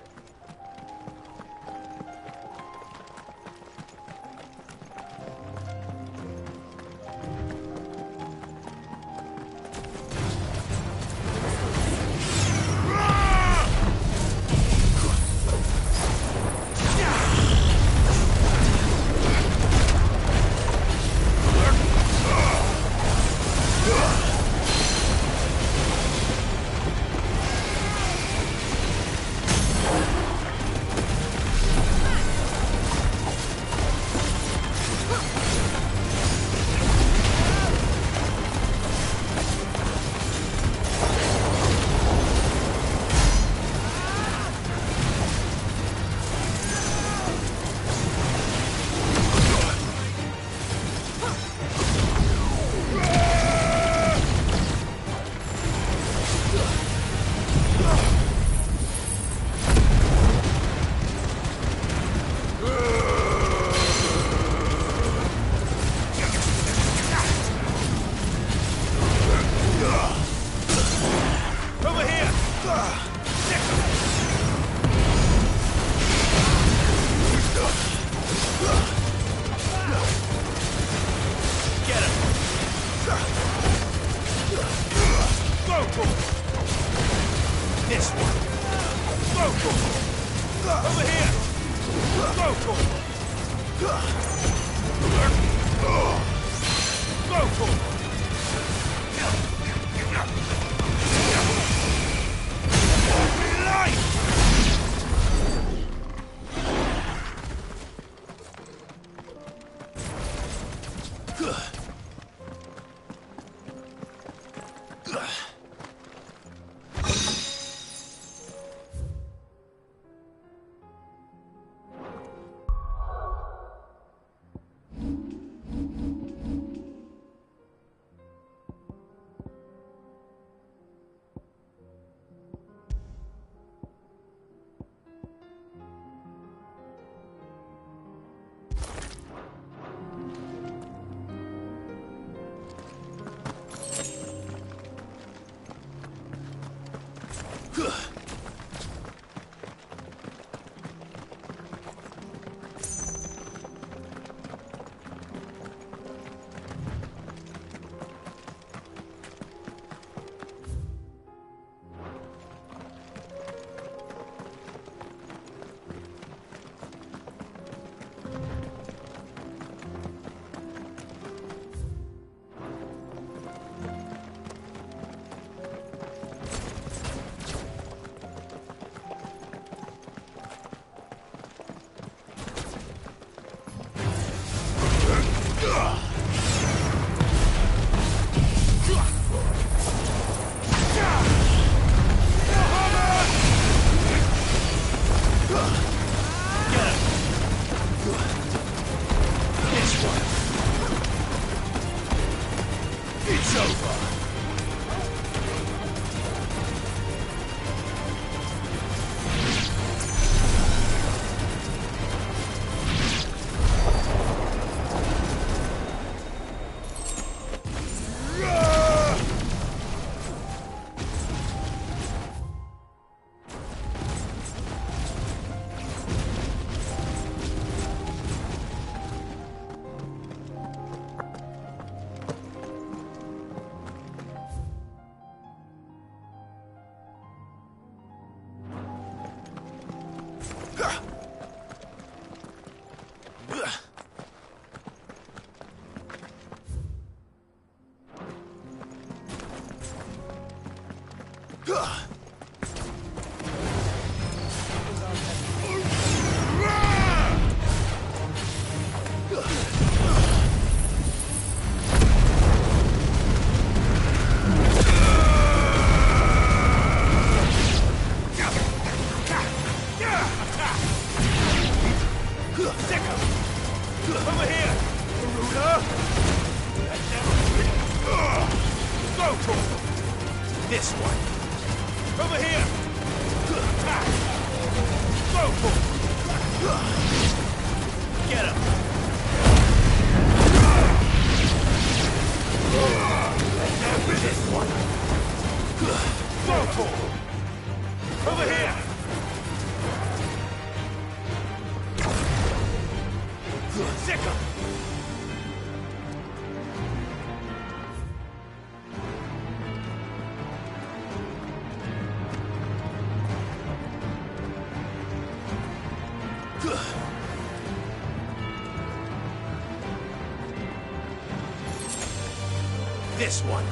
This one.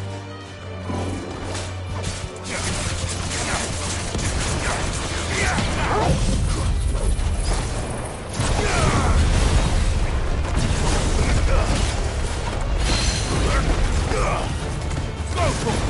Go for it!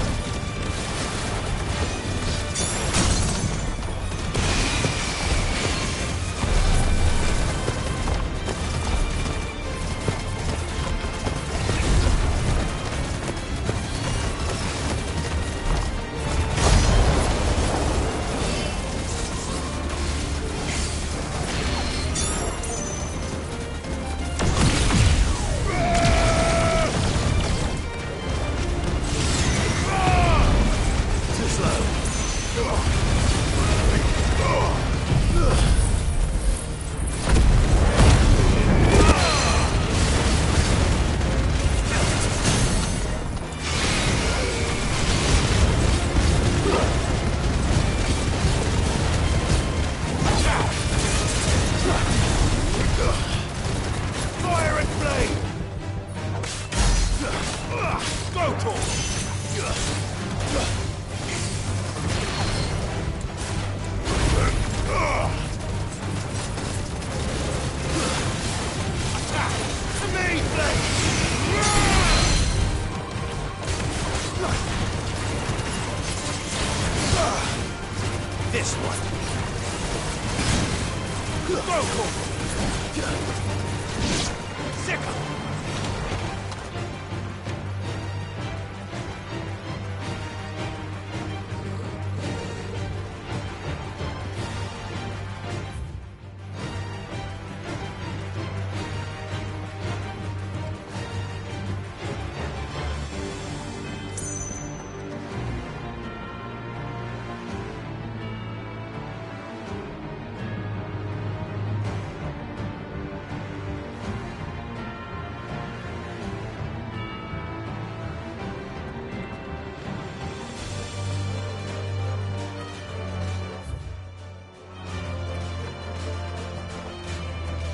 This one. Sick.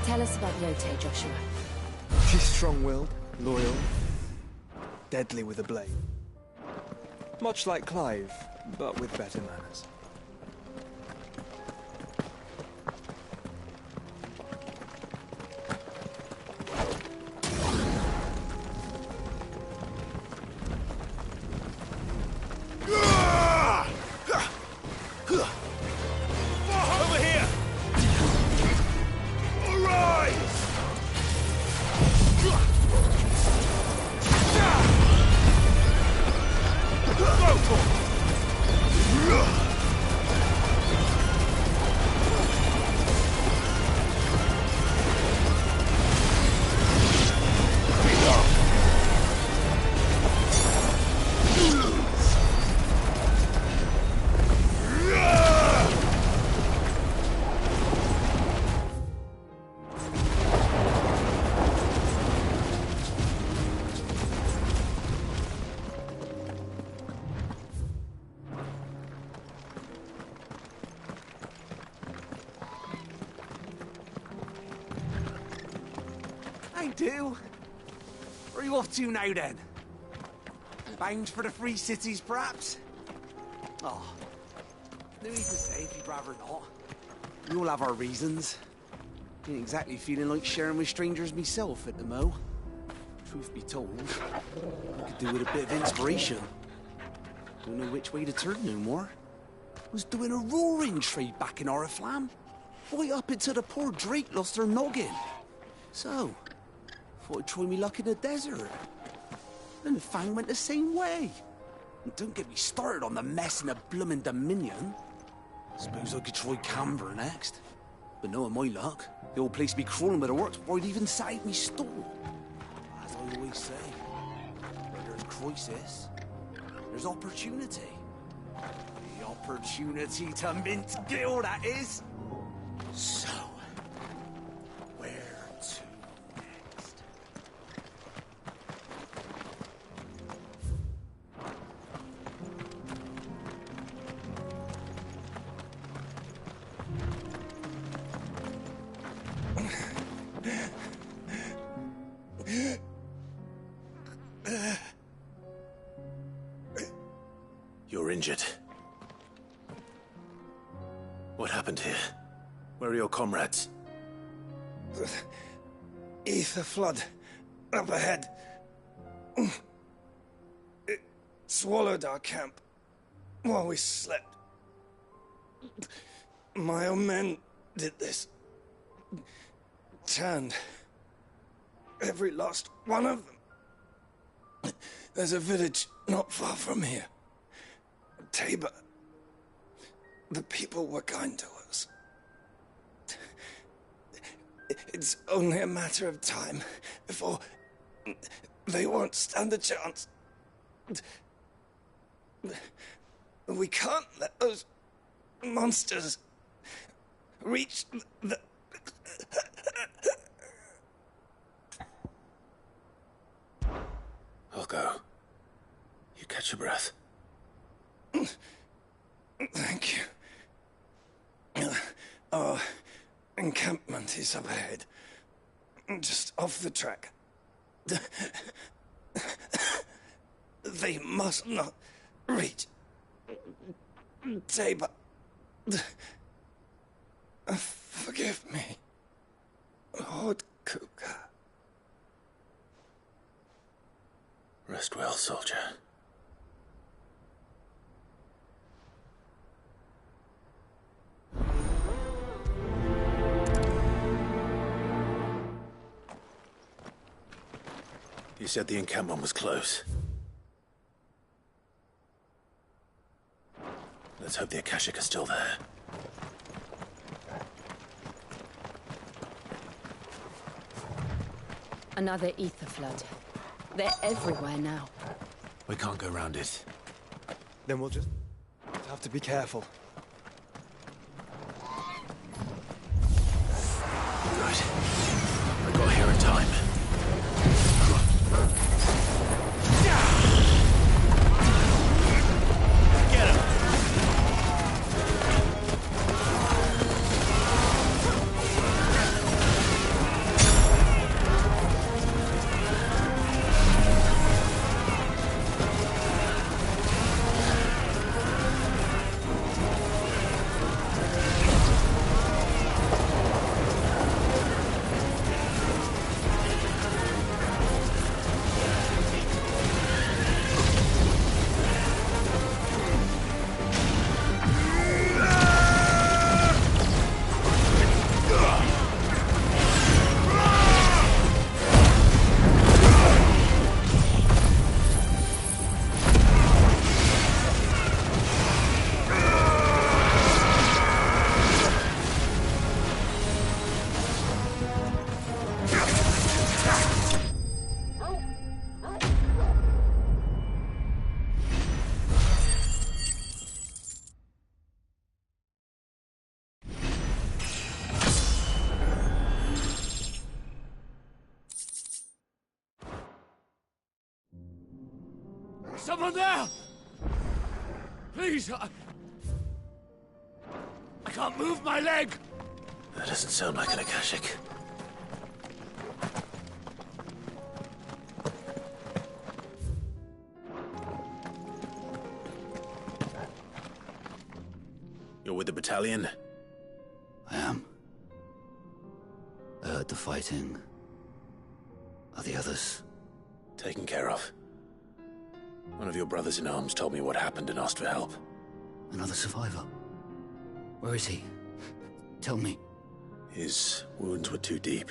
Tell us about Yote, Joshua. She's strong-willed, loyal, deadly with a blade. Much like Clive, but with better manners. Over here! Arise! Go for it! I do. Where are you off to now, then? Bound for the Free Cities, perhaps? Oh, no need to say if you'd rather not. We all have our reasons. Ain't exactly feeling like sharing with strangers myself at the mo. Truth be told, I could do with a bit of inspiration. Don't know which way to turn no more. Was doing a roaring trade back in Oriflamme. Right up until the poor Drake lost her noggin. So, thought I'd try me luck in the desert. And the Fang went the same way. And don't get me started on the mess in the bloomin' Dominion. Suppose I could try Canberra next. But knowing my luck, the old place be crawling with the works before I'd even sat out me stall. As I always say, where there's crisis, there's opportunity. The opportunity to mint Gil, that is. So, where to next? injured. What happened here? Where are your comrades? The ether flood up ahead. It swallowed our camp while we slept. My own men did this. Turned every last one of them. There's a village not far from here. Tabor. The people were kind to us. It's only a matter of time before they won't stand a chance. We can't let those monsters reach the... I'll go. You catch your breath. Thank you. Our encampment is up ahead. Just off the track. They must not reach Tabor. Forgive me, Lord Cougar. Rest well, soldier. You said the encampment was close. Let's hope the Akashic are still there. Another ether flood. They're everywhere now. We can't go round it. Then we'll just have to be careful. Good. I got here in time. Get him! Someone there! Please, I can't move my leg! That doesn't sound like an Akashic. You're with the battalion? I am. I heard the fighting. Are the others? Taken care of. One of your brothers in arms told me what happened and asked for help. Another survivor? Where is he? Tell me. His wounds were too deep.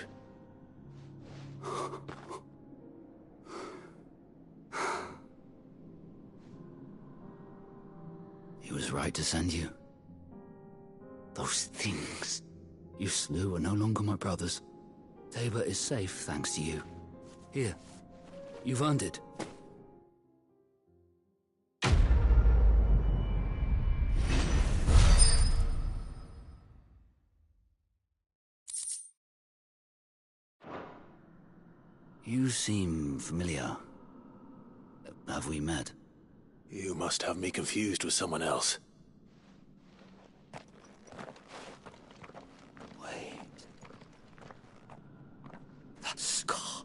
He was right to send you. Those things you slew are no longer my brothers. Tabor is safe thanks to you. Here, you've earned it. You seem familiar. Have we met? You must have me confused with someone else. Wait. That scar.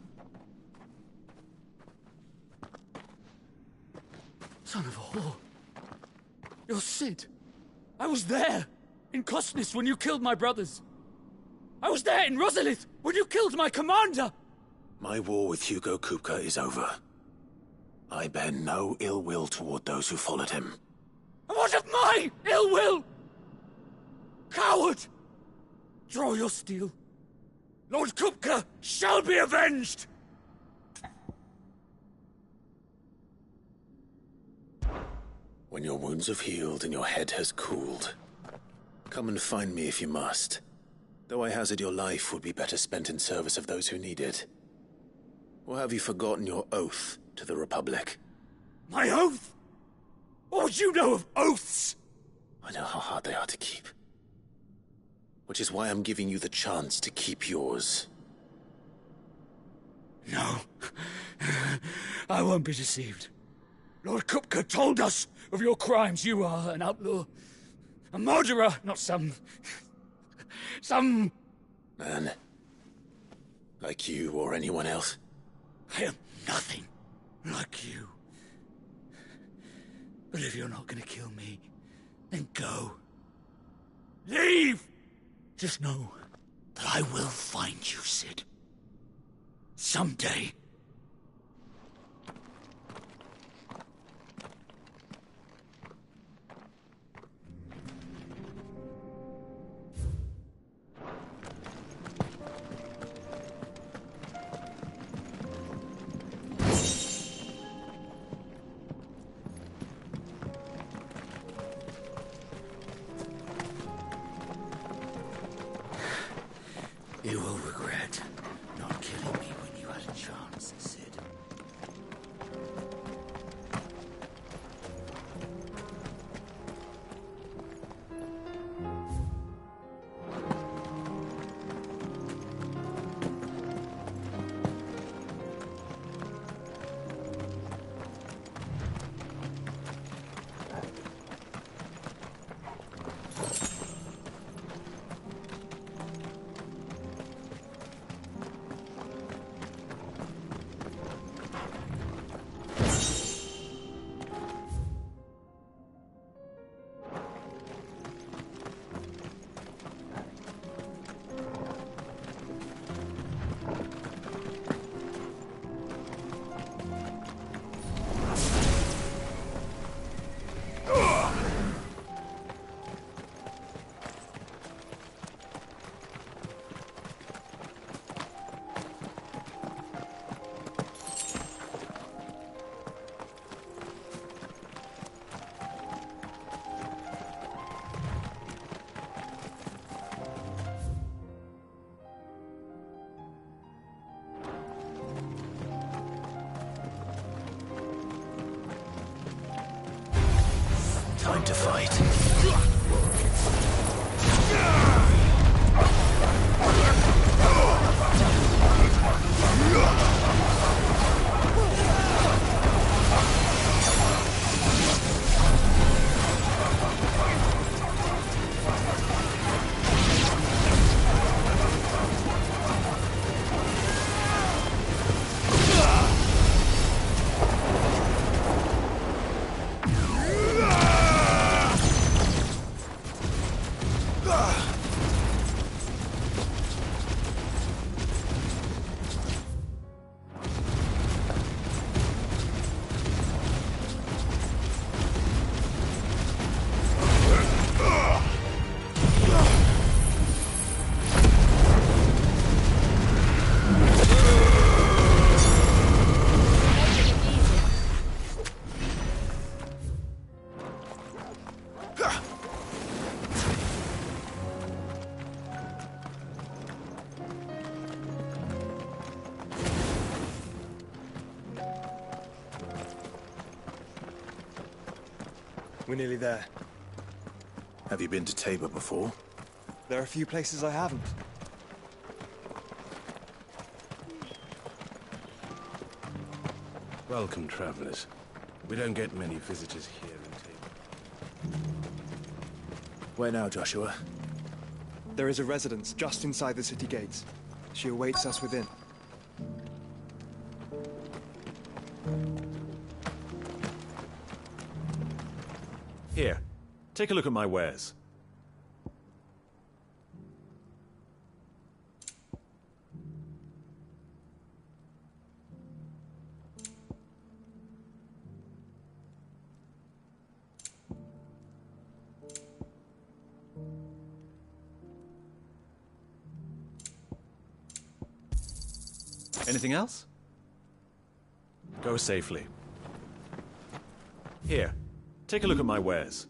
Son of a whore. You're Sid. I was there, in Cosnis, when you killed my brothers. I was there in Rosalith, when you killed my commander! My war with Hugo Kupka is over. I bear no ill will toward those who followed him. And what of my ill will? Coward! Draw your steel. Lord Kupka shall be avenged! When your wounds have healed and your head has cooled, come and find me if you must. Though I hazard your life would be better spent in service of those who need it. Or have you forgotten your oath to the Republic? My oath? What would you know of oaths? I know how hard they are to keep. Which is why I'm giving you the chance to keep yours. No. I won't be deceived. Lord Kupka told us of your crimes. You are an outlaw. A murderer, not some man. Like you or anyone else. I am nothing like you. But if you're not gonna kill me, then go. Leave! Just know that I will find you, Sid. Someday. You will regret not killing me when you had a chance, Sid. Time to fight. We're nearly there. Have you been to Tabor before? There are a few places I haven't. Welcome, travelers. We don't get many visitors here in Tabor. Where now, Joshua? There is a residence just inside the city gates. She awaits us within. Here, Take a look at my wares. Anything else? Go safely. Here, take a look at my wares.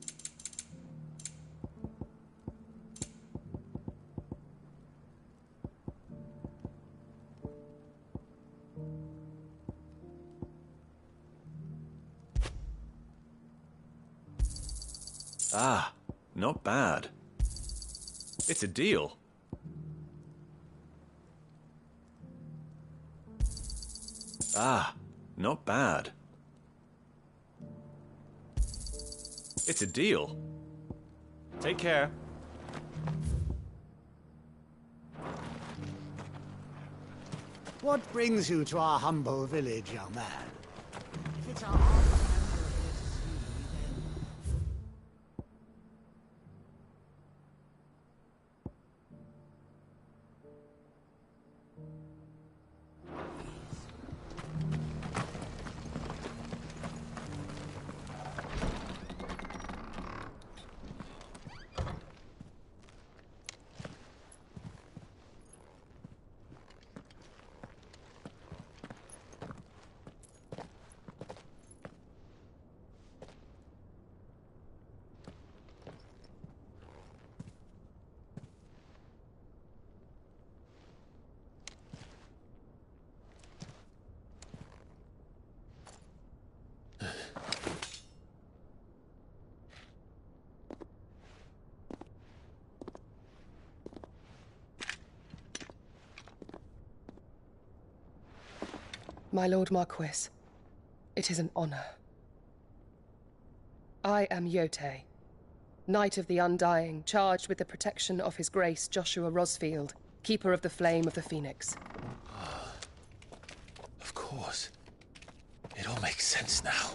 Ah, not bad. It's a deal. Ah, not bad. It's a deal. Take care. What brings you to our humble village, young man? If it's our My Lord Marquis, it is an honor. I am Yote, Knight of the Undying, charged with the protection of His Grace Joshua Rosfield, Keeper of the Flame of the Phoenix. Of course. It all makes sense now.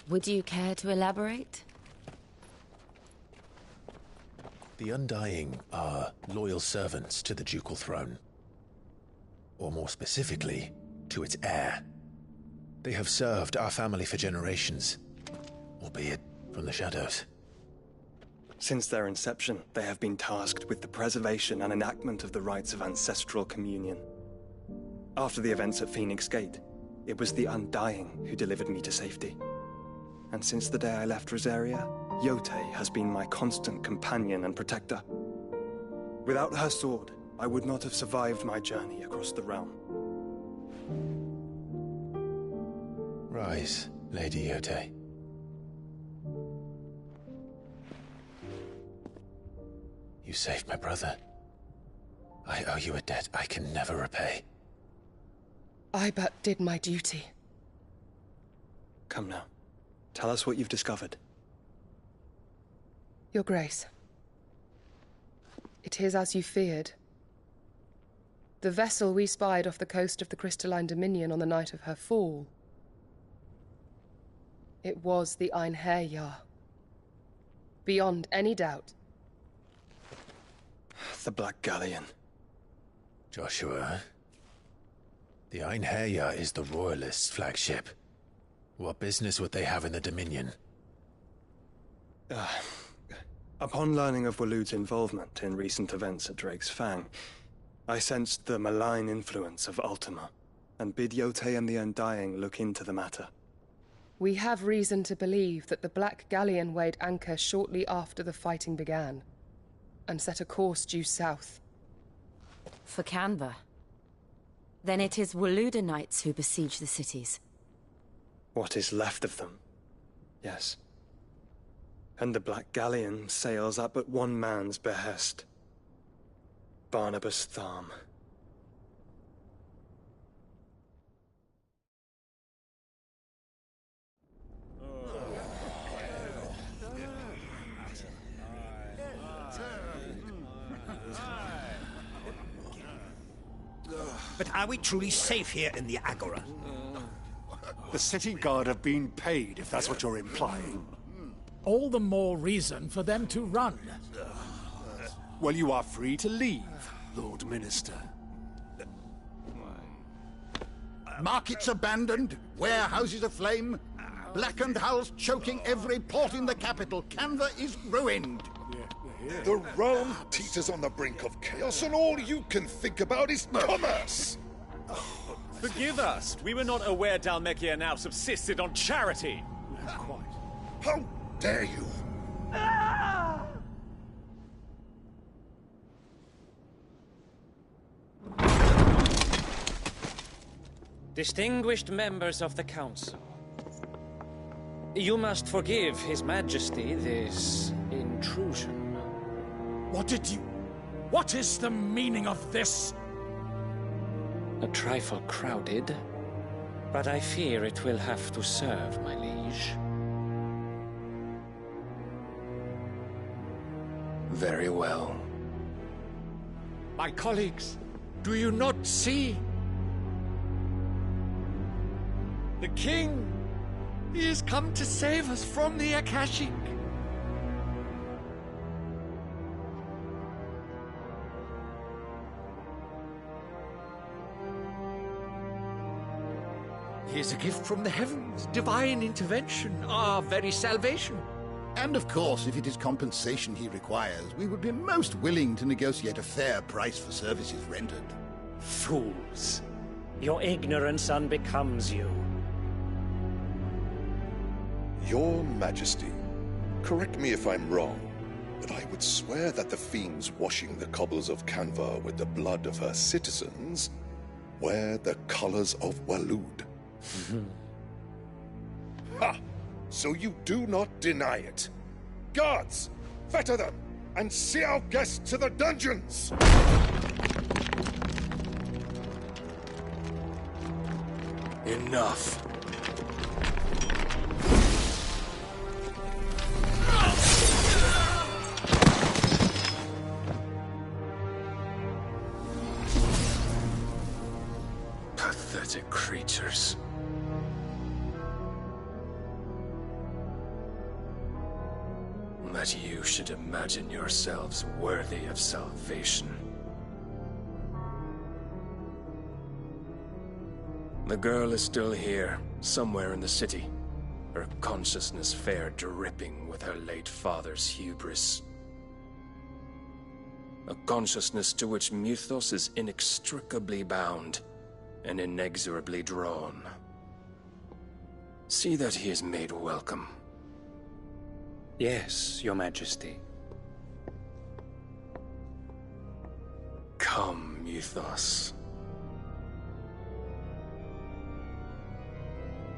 Would you care to elaborate? The Undying are loyal servants to the ducal throne. Or more specifically, to its heir. They have served our family for generations, albeit from the shadows. Since their inception, they have been tasked with the preservation and enactment of the rites of ancestral communion. After the events at Phoenix Gate, it was the Undying who delivered me to safety. And since the day I left Rosaria, Yote has been my constant companion and protector. Without her sword, I would not have survived my journey across the realm. Rise, Lady Yote. You saved my brother. I owe you a debt I can never repay. I but did my duty. Come now. Tell us what you've discovered. Your Grace. It is as you feared. The vessel we spied off the coast of the Crystalline Dominion on the night of her fall. It was the Einherjar. Beyond any doubt. The Black Galleon. Joshua, the Einherjar is the Royalists' flagship. What business would they have in the Dominion? Upon learning of Waloed's involvement in recent events at Drake's Fang, I sensed the malign influence of Ultima, and bid Yote and the Undying look into the matter. We have reason to believe that the Black Galleon weighed anchor shortly after the fighting began, and set a course due south. For Canva. Then it is Waloed knights who besiege the cities. What is left of them, yes. And the Black Galleon sails at but one man's behest. Barnabas Tharm. But are we truly safe here in the Agora? The city guard have been paid, if that's what you're implying. all the more reason for them to run. Well, you are free to leave, Lord Minister. Markets abandoned, warehouses aflame, blackened hulls choking every port in the capital. Canva is ruined. The realm teeters on the brink of chaos, and all you can think about is commerce! Forgive us. We were not aware Dhalmekia now subsisted on charity. Quite. How dare you? Distinguished members of the Council, you must forgive His Majesty this intrusion. What is the meaning of this? A trifle crowded, but I fear it will have to serve, my liege. Very well. My colleagues, do you not see? The king! He has come to save us from the Akashic! He is a gift from the heavens, divine intervention, our very salvation. And of course, if it is compensation he requires, we would be most willing to negotiate a fair price for services rendered. Fools! Your ignorance unbecomes you. Your Majesty, correct me if I'm wrong, but I would swear that the fiends washing the cobbles of Canva with the blood of her citizens wear the colors of Waloed. Ha! So you do not deny it. Guards, fetter them, and see our guests to the dungeons! Enough. Pathetic creatures. That you should imagine yourselves worthy of salvation. The girl is still here, somewhere in the city, her consciousness fair dripping with her late father's hubris. A consciousness to which Mythos is inextricably bound and inexorably drawn. See that he is made welcome. Yes, Your Majesty. Come, Mythos.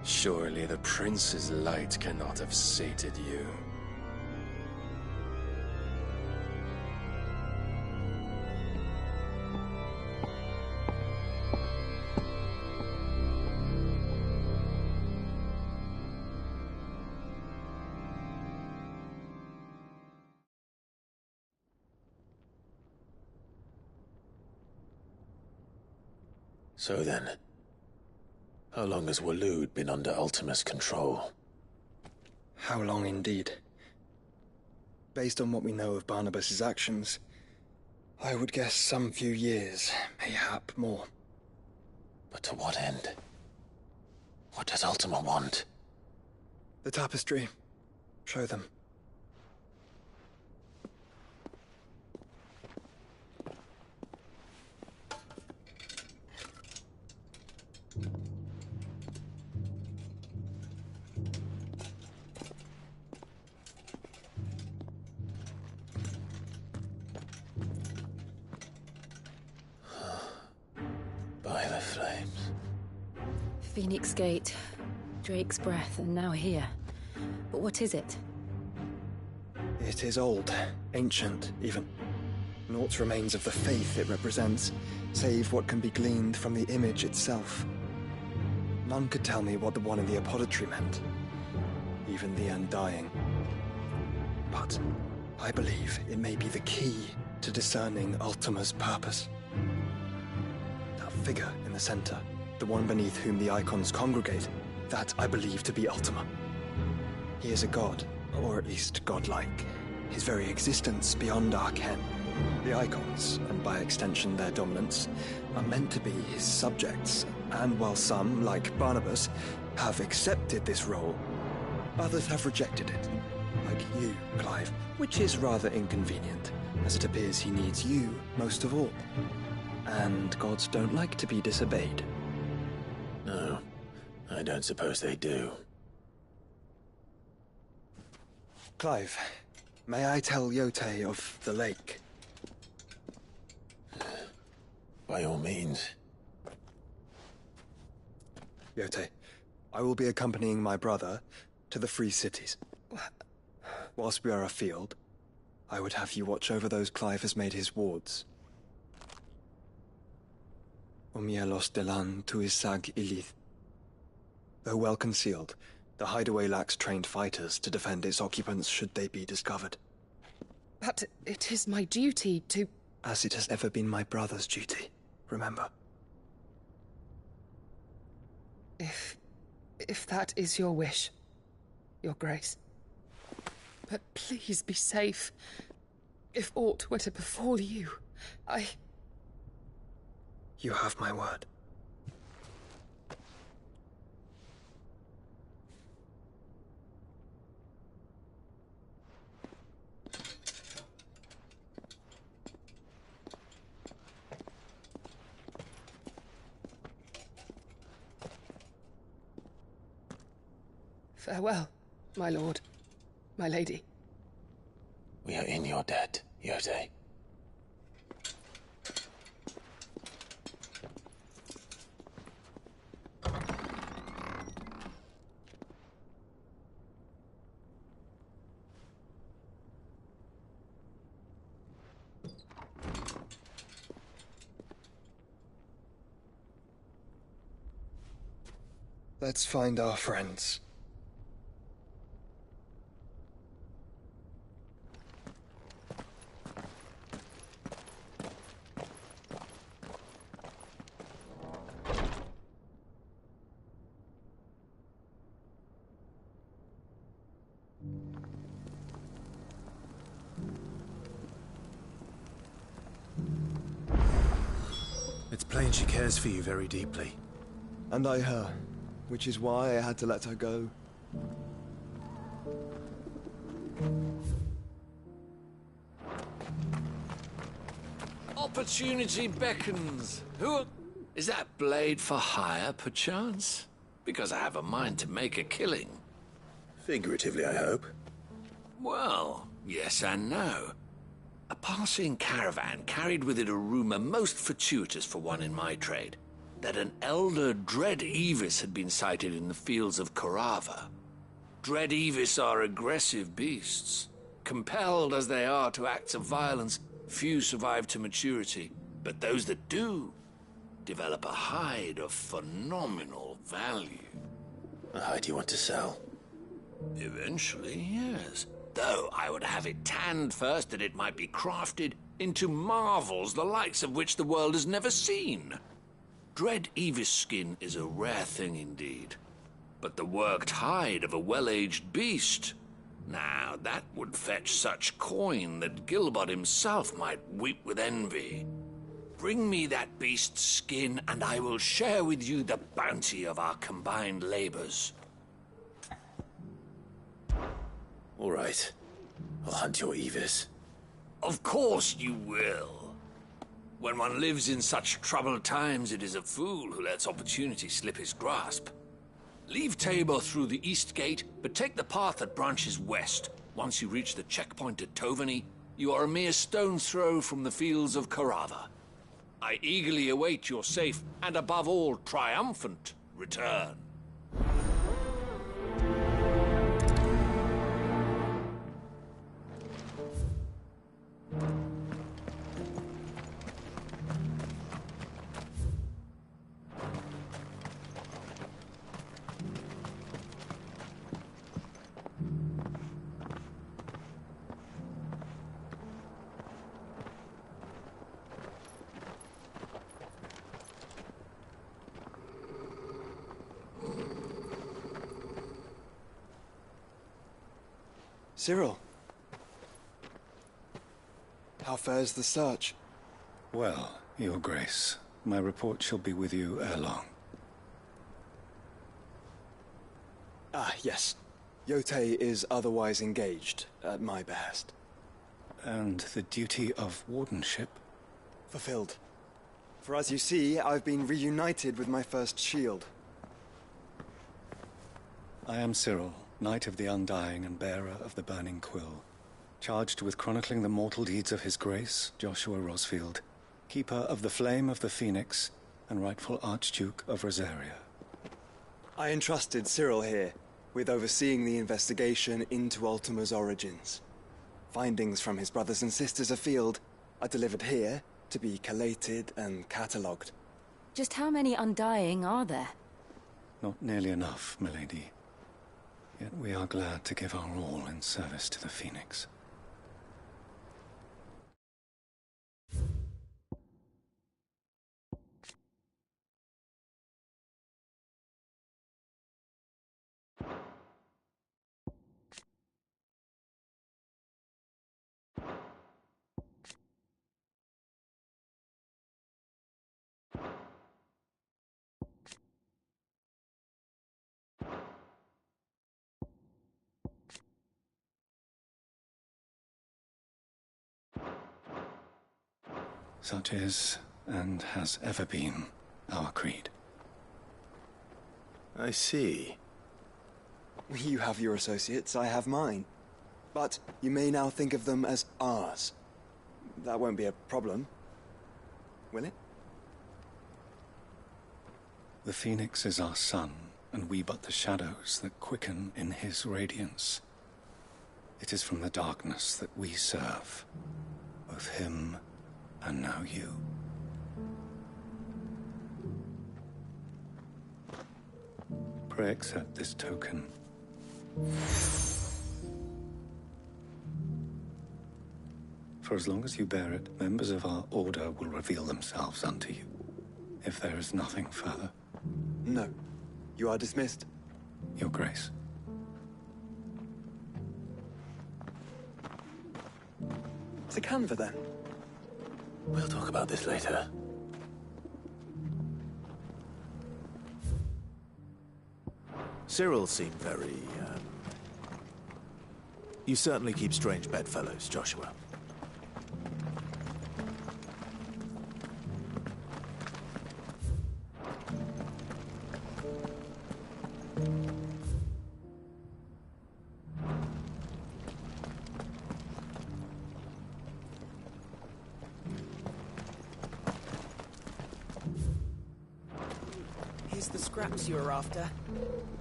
Surely the prince's light cannot have sated you. So then, how long has Waloed been under Ultima's control? How long indeed? Based on what we know of Barnabas's actions, I would guess some few years, mayhap more. But to what end? What does Ultima want? The tapestry. Show them. By the flames. Phoenix Gate, Drake's Breath, and now here. But what is it? It is old, ancient, even. Naught remains of the faith it represents, save what can be gleaned from the image itself. None could tell me what the one in the apothecary meant, even the Undying. But I believe it may be the key to discerning Ultima's purpose. That figure in the center, the one beneath whom the icons congregate, that I believe to be Ultima. He is a god, or at least godlike, his very existence beyond our ken. The icons, and by extension their dominants, are meant to be his subjects, and while some, like Barnabas, have accepted this role, others have rejected it, like you, Clive, which is rather inconvenient, as it appears he needs you most of all. And gods don't like to be disobeyed. No, I don't suppose they do. Clive, may I tell Yote of the lake? By all means. Yote, I will be accompanying my brother to the Free Cities. Whilst we are afield, I would have you watch over those Clive has made his wards. Omielos delan tuisag ilith. Though well concealed, the hideaway lacks trained fighters to defend its occupants should they be discovered. But it is my duty to... As it has ever been my brother's duty, remember. If that is your wish, Your Grace. But please be safe. If aught were to befall you, You have my word. Farewell, my lord, my lady. We are in your debt, Yote. Let's find our friends. It's plain she cares for you very deeply. And I her, which is why I had to let her go. Opportunity beckons. Who... Is that blade for hire, perchance? Because I have a mind to make a killing. Figuratively, I hope. Well, yes and no. A passing caravan carried with it a rumor most fortuitous for one in my trade, that an elder Dread Evis had been sighted in the fields of Corava. Dread Evis are aggressive beasts. Compelled as they are to acts of violence, few survive to maturity, but those that do develop a hide of phenomenal value. A hide you want to sell? Eventually, yes. Though I would have it tanned first that it might be crafted into marvels the likes of which the world has never seen. Dread Evis skin is a rare thing indeed. But the worked hide of a well-aged beast, now that would fetch such coin that Gilbert himself might weep with envy. Bring me that beast's skin, and I will share with you the bounty of our combined labors. All right. I'll hunt your Evis. Of course you will. When one lives in such troubled times, it is a fool who lets opportunity slip his grasp. Leave Tabor through the east gate, but take the path that branches west. Once you reach the checkpoint at Tovany, you are a mere stone's throw from the fields of Corava. I eagerly await your safe, and above all, triumphant return. Cyril. How fares the search? Well, Your Grace, my report shall be with you ere long. Ah, yes. Yotei is otherwise engaged, at my behest. And the duty of wardenship? Fulfilled. For as you see, I've been reunited with my first shield. I am Cyril, Knight of the Undying and bearer of the Burning Quill, charged with chronicling the mortal deeds of His Grace, Joshua Rosfield, Keeper of the Flame of the Phoenix, and rightful Archduke of Rosaria. I entrusted Cyril here with overseeing the investigation into Ultima's origins. Findings from his brothers and sisters afield are delivered here to be collated and catalogued. Just how many Undying are there? Not nearly enough, milady. Yet we are glad to give our all in service to the Phoenix. Such is, and has ever been, our creed. I see. You have your associates, I have mine. But you may now think of them as ours. That won't be a problem, will it? The Phoenix is our sun, and we but the shadows that quicken in his radiance. It is from the darkness that we serve, both him and now you. Pray accept this token. For as long as you bear it, members of our order will reveal themselves unto you. If there is nothing further. No. You are dismissed. Your Grace. To Canva, then. We'll talk about this later. Cyril seemed very, You certainly keep strange bedfellows, Joshua. Here's the scraps you were after.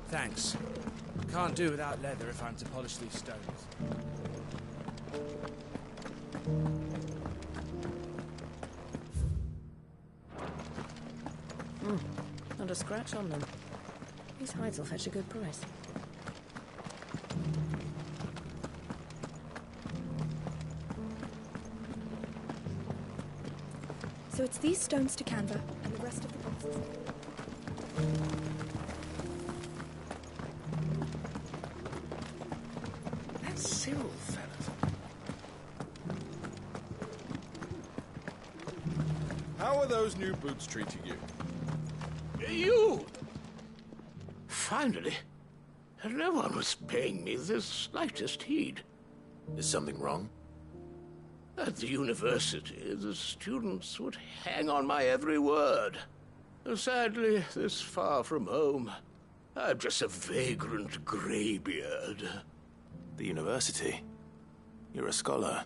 Thanks. Can't do without leather if I'm to polish these stones. Not a scratch on them. These hides will fetch a good price. So it's these stones to Canva, and the rest of the boxes. That's Cyril, fellas. How are those new boots treating you? You! Finally. No one was paying me the slightest heed. Is something wrong? At the university, the students would hang on my every word. Sadly, this far from home, I'm just a vagrant greybeard. The university? You're a scholar.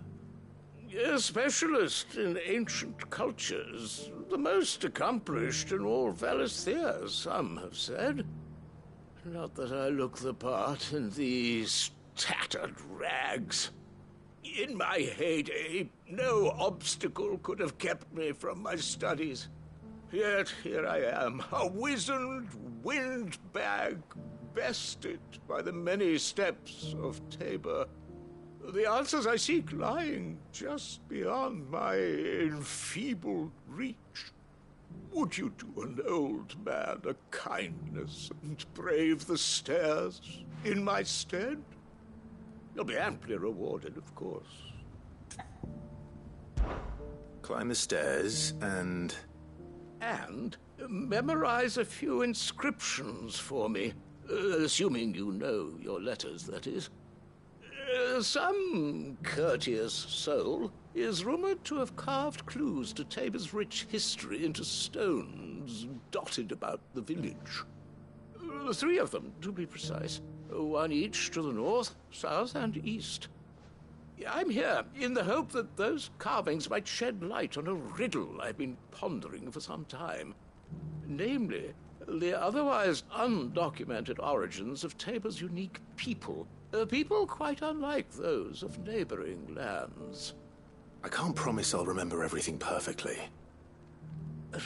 A specialist in ancient cultures. The most accomplished in all Valisthea, some have said. Not that I look the part in these tattered rags. In my heyday, no obstacle could have kept me from my studies. Yet here I am, a wizened windbag, bested by the many steps of Tabor. The answers I seek lying just beyond my enfeebled reach. Would you do an old man a kindness and brave the stairs in my stead? You'll be amply rewarded, of course. Climb the stairs and... And memorize a few inscriptions for me. Assuming you know your letters, that is. Some courteous soul is rumored to have carved clues to Tabor's rich history into stones dotted about the village. 3 of them, to be precise. 1 each to the north, south, and east. I'm here in the hope that those carvings might shed light on a riddle I've been pondering for some time. Namely, the otherwise undocumented origins of Tabor's unique people. People quite unlike those of neighboring lands. I can't promise I'll remember everything perfectly.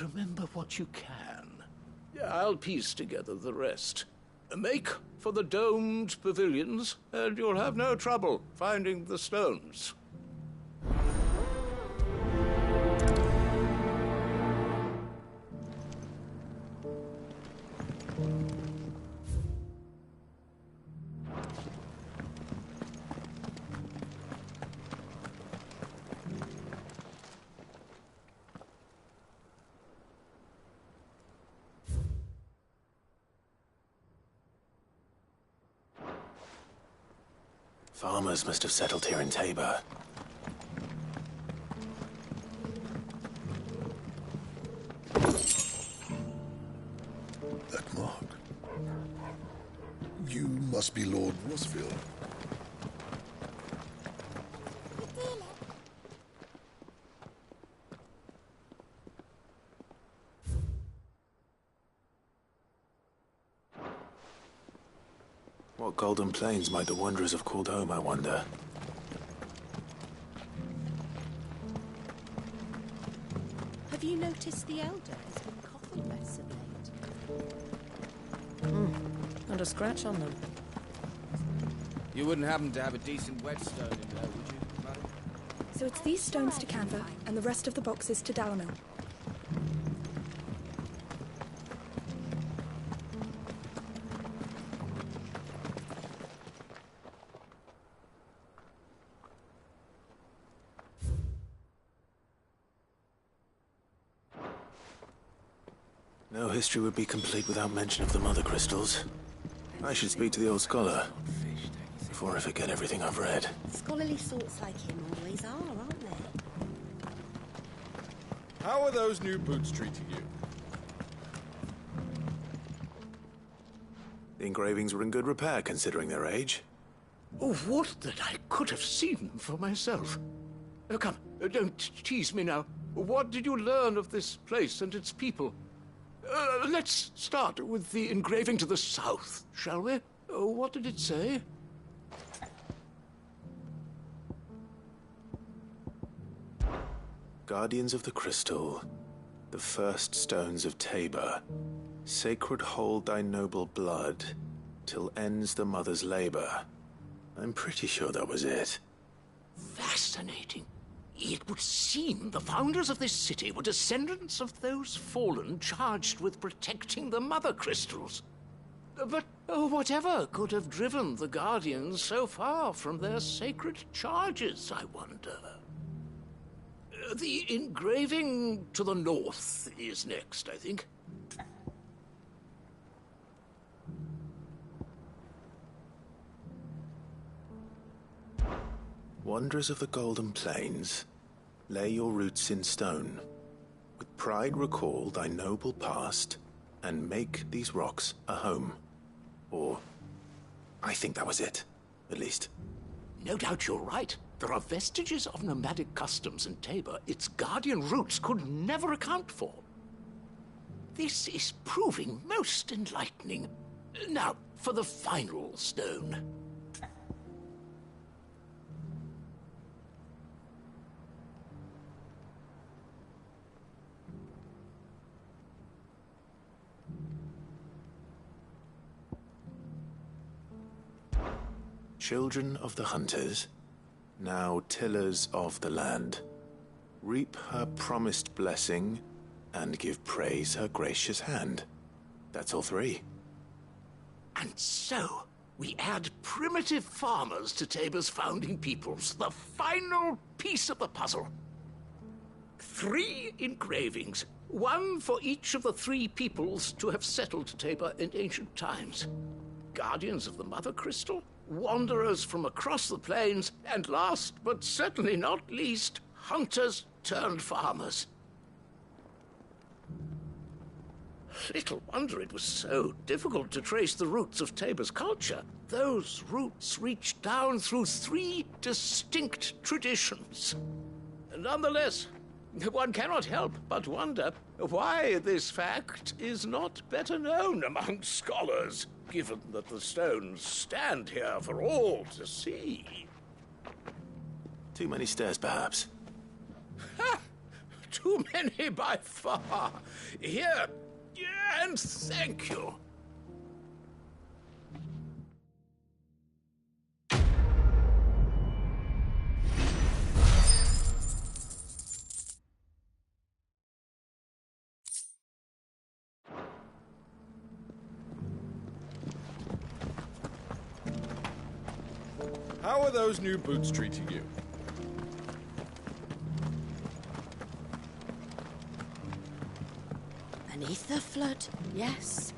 Remember what you can. I'll piece together the rest. Make for the domed pavilions, and you'll have no trouble finding the stones. Farmers must have settled here in Tabor. That mark. You must be Lord Rosfield. What golden plains might the wanderers have called home, I wonder? Have you noticed the Elder has been coughing less of late? Not a scratch on them. You wouldn't happen to have a decent whetstone in there, would you, madam? So it's these stones to Canva, and the rest of the boxes to Dalamil. No history would be complete without mention of the mother crystals. I should speak to the old scholar before I forget everything I've read. Scholarly sorts like him always are, aren't they? How are those new boots treating you? The engravings were in good repair, considering their age. Oh, would that I could have seen them for myself. Come, don't tease me now. What did you learn of this place and its people? Let's start with the engraving to the south, shall we? What did it say? Guardians of the Crystal, the first stones of Tabor, sacred hold thy noble blood, till ends the mother's labor. I'm pretty sure that was it. Fascinating. It would seem the founders of this city were descendants of those fallen charged with protecting the mother crystals. But whatever could have driven the Guardians so far from their sacred charges, I wonder? The engraving to the north is next, I think. Wanderers of the Golden Plains, lay your roots in stone. With pride recall thy noble past, and make these rocks a home. Or, I think that was it, at least. No doubt you're right. There are vestiges of nomadic customs in Tabor its guardian roots could never account for. This is proving most enlightening. Now, for the final stone. Children of the hunters, now tillers of the land, reap her promised blessing and give praise her gracious hand. That's all 3. And so, We add primitive farmers to Tabor's founding peoples, the final piece of the puzzle. 3 engravings, 1 for each of the 3 peoples to have settled Tabor in ancient times. Guardians of the Mother Crystal, wanderers from across the plains, and last but certainly not least, hunters turned farmers. Little wonder it was so difficult to trace the roots of Tabor's culture. Those roots reached down through 3 distinct traditions. Nonetheless, one cannot help but wonder why this fact is not better known among scholars, given that the stones stand here for all to see. Too many stairs, perhaps. Ha! Too many by far. Here, and thank you. How are those new boots treating you? Beneath the flood, yes.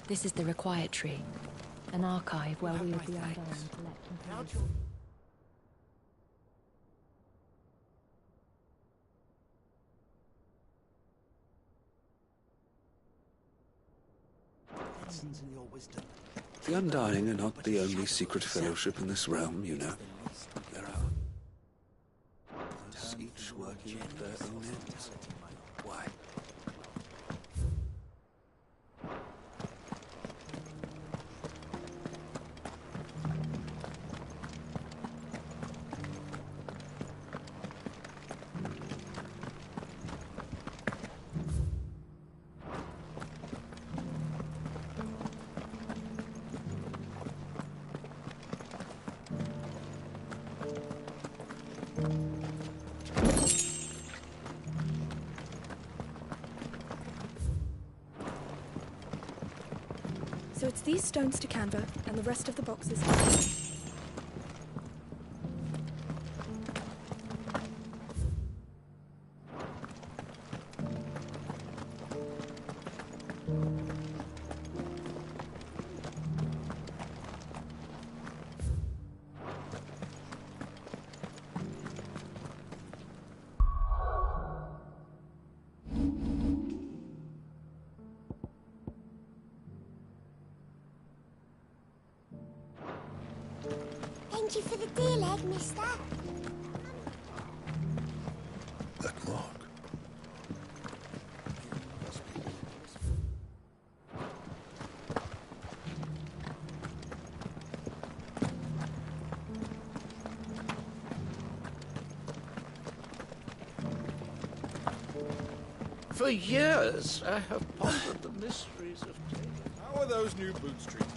This is the Required Tree, an archive where we of the Undying collect and The Undying are not the only secret fellowship in this realm, you know. There are others, each working at their own ends. Why? So it's these stones to Canva, and the rest of the boxes. Thank you for the deal, egg, mister. That mark. For years, I have pondered the mysteries of Tabor. How are those new boots treating you?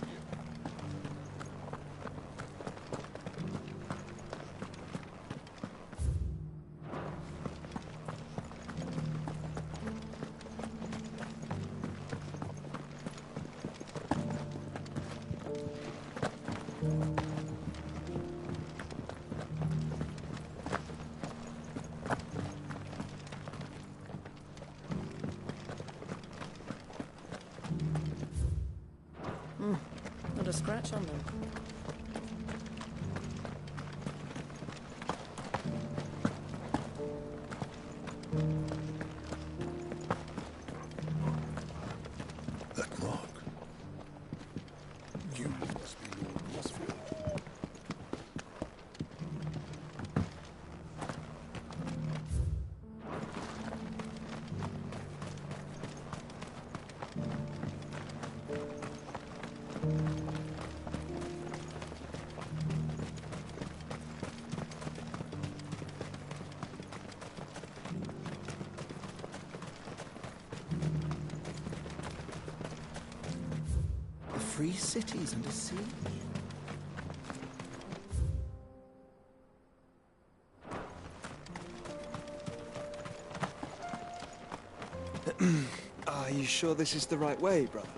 a scratch on them. That mark. You must be Lord Rosfield. Free cities under siege. Are you sure this is the right way, brother?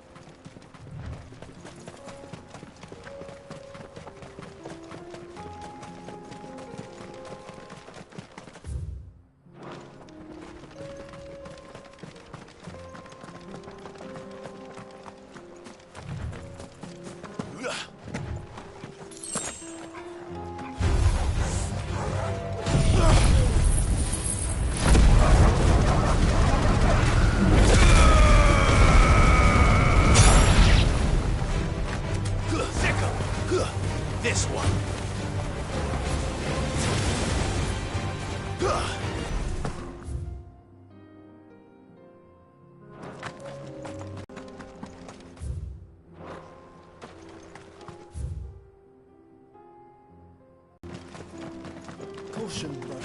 This one. Caution, brother.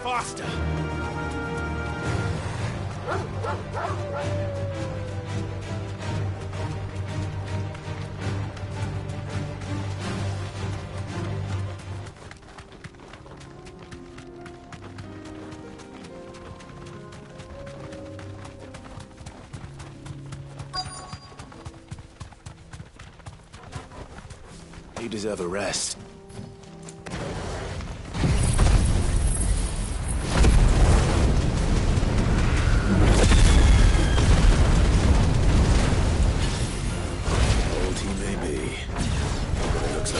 Faster! You deserve a rest.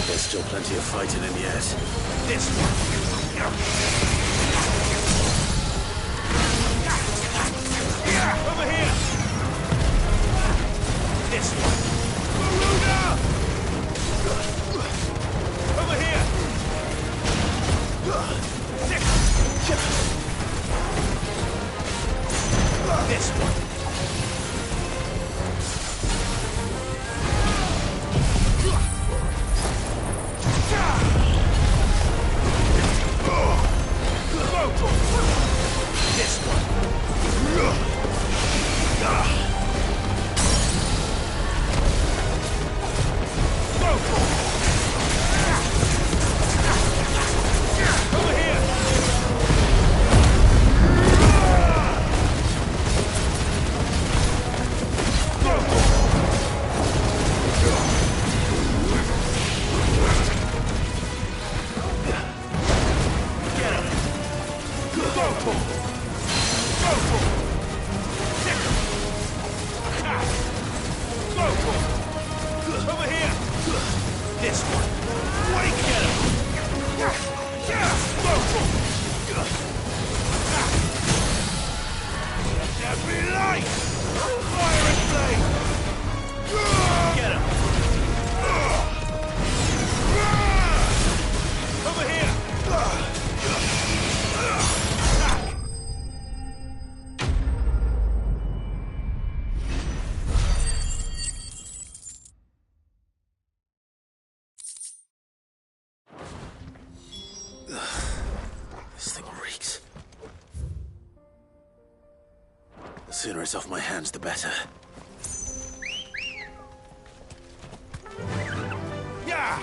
There's still plenty of fighting in yet. This one! Over here! This one! Maruga! Over here! This one! This one. Over here. Get him. Over here! This one! Wait, get him! Let there be light! Fire Sooner it's off my hands, the better. Yeah!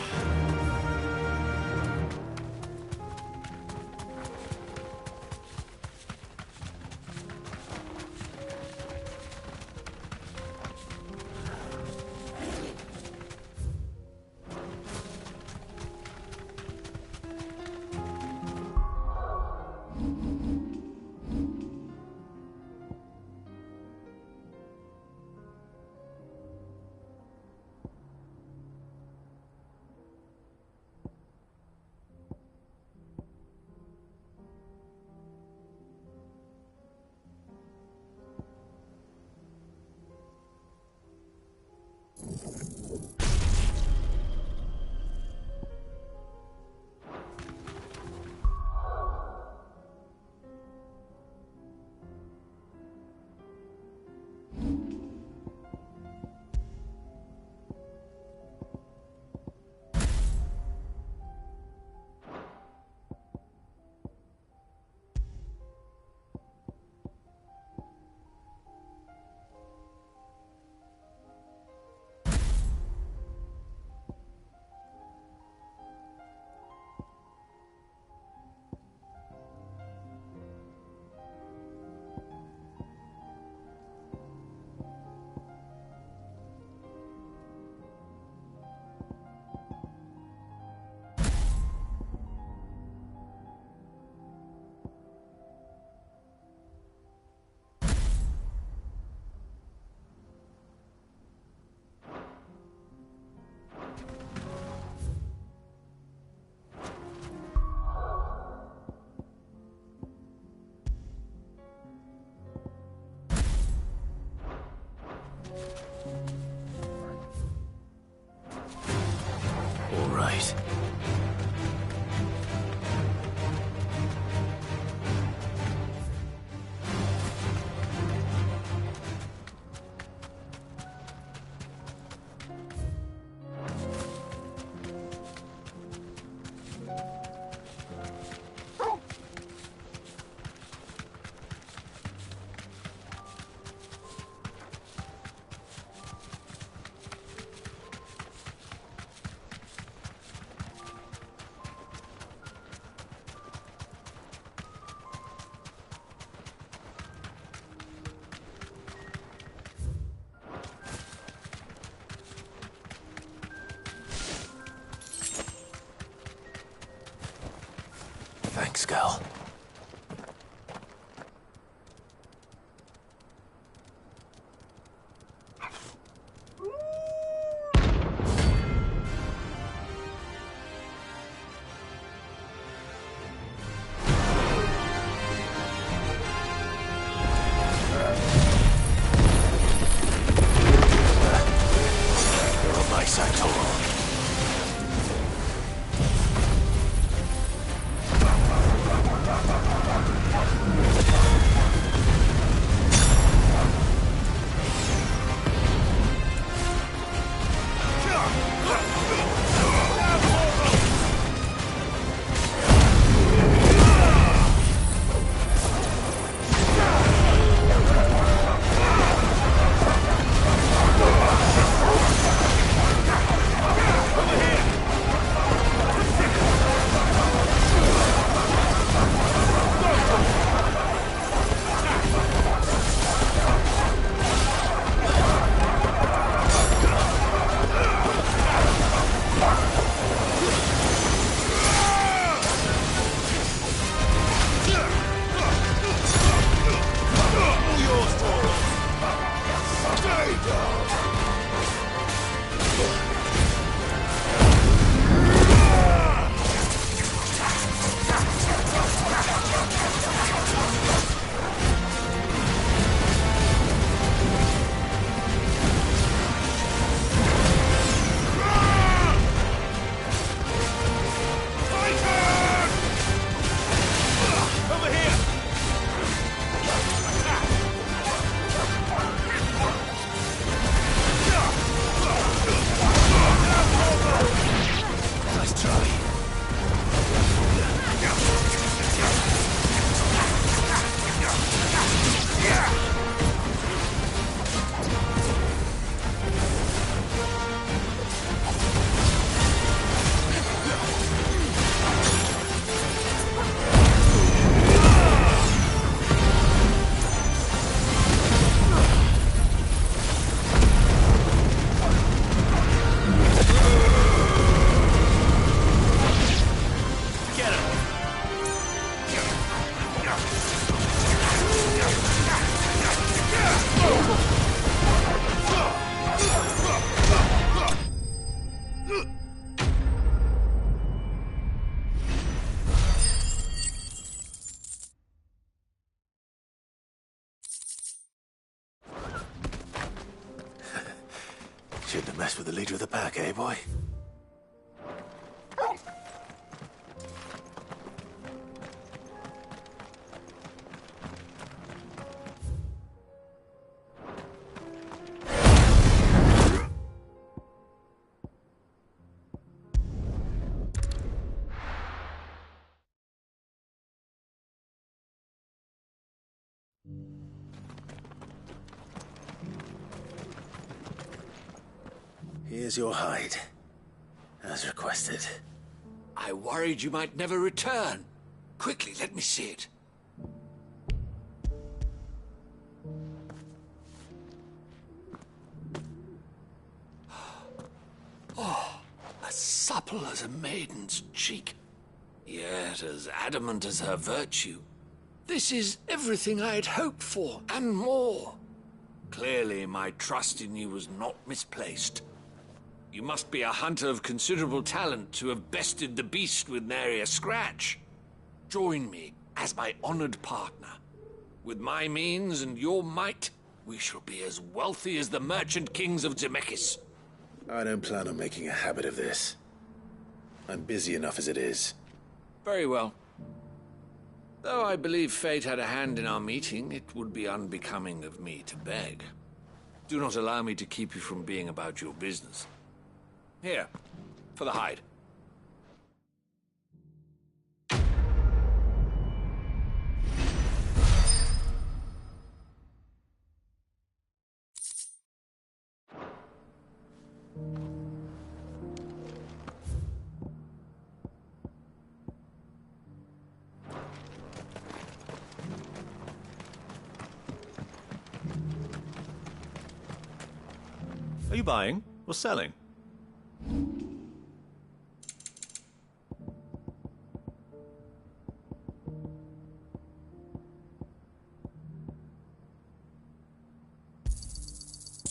All right. Thanks, Gal. You're a nice actor. Shouldn't have messed with the leader of the pack, eh, boy? Here's your hide, as requested. I worried you might never return. Quickly, let me see it. Oh, as supple as a maiden's cheek, yet as adamant as her virtue. This is everything I had hoped for, and more. Clearly, my trust in you was not misplaced. You must be a hunter of considerable talent to have bested the beast with nary a scratch. Join me as my honored partner. With my means and your might, we shall be as wealthy as the merchant kings of Zemeckis. I don't plan on making a habit of this. I'm busy enough as it is. Very well. Though I believe fate had a hand in our meeting, it would be unbecoming of me to beg. Do not allow me to keep you from being about your business. Here, for the hide. Are you buying or selling?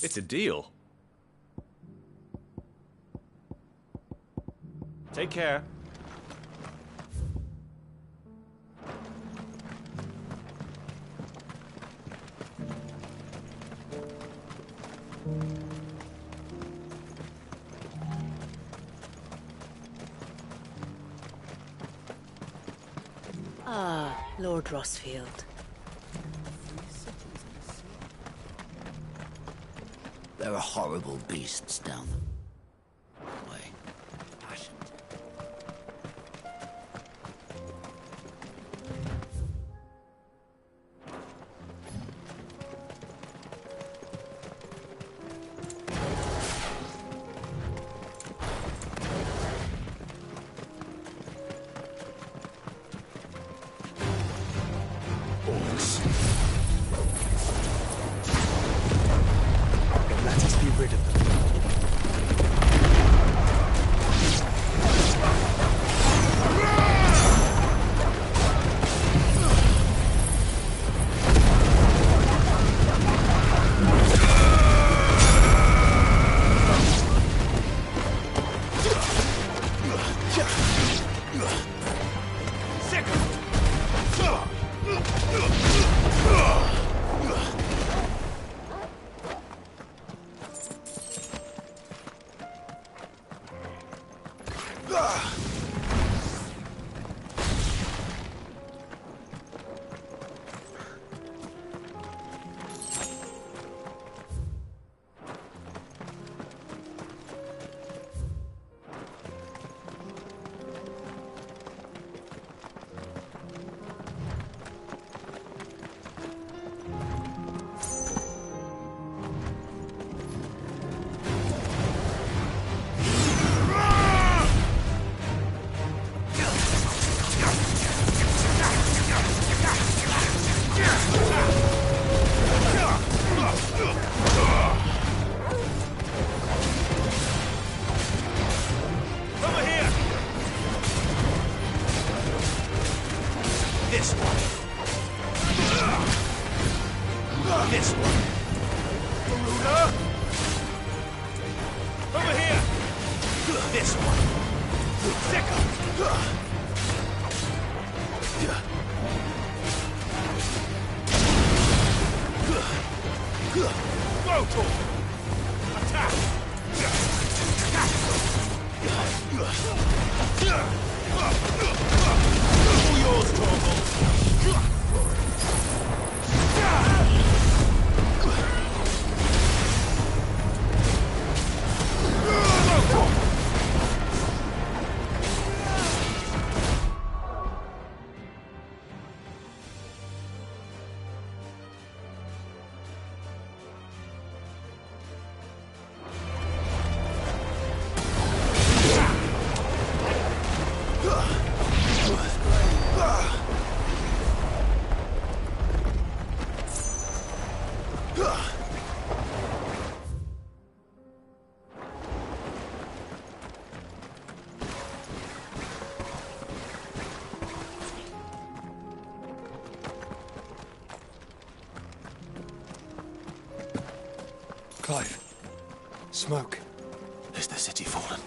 It's a deal. Take care. Ah, Lord Rossfield. There are horrible beasts down the way. Let us be rid of them. This one. Garuda! Over here! This one. Zeka! Rotor! Attack! Clive. Smoke. Is the city fallen?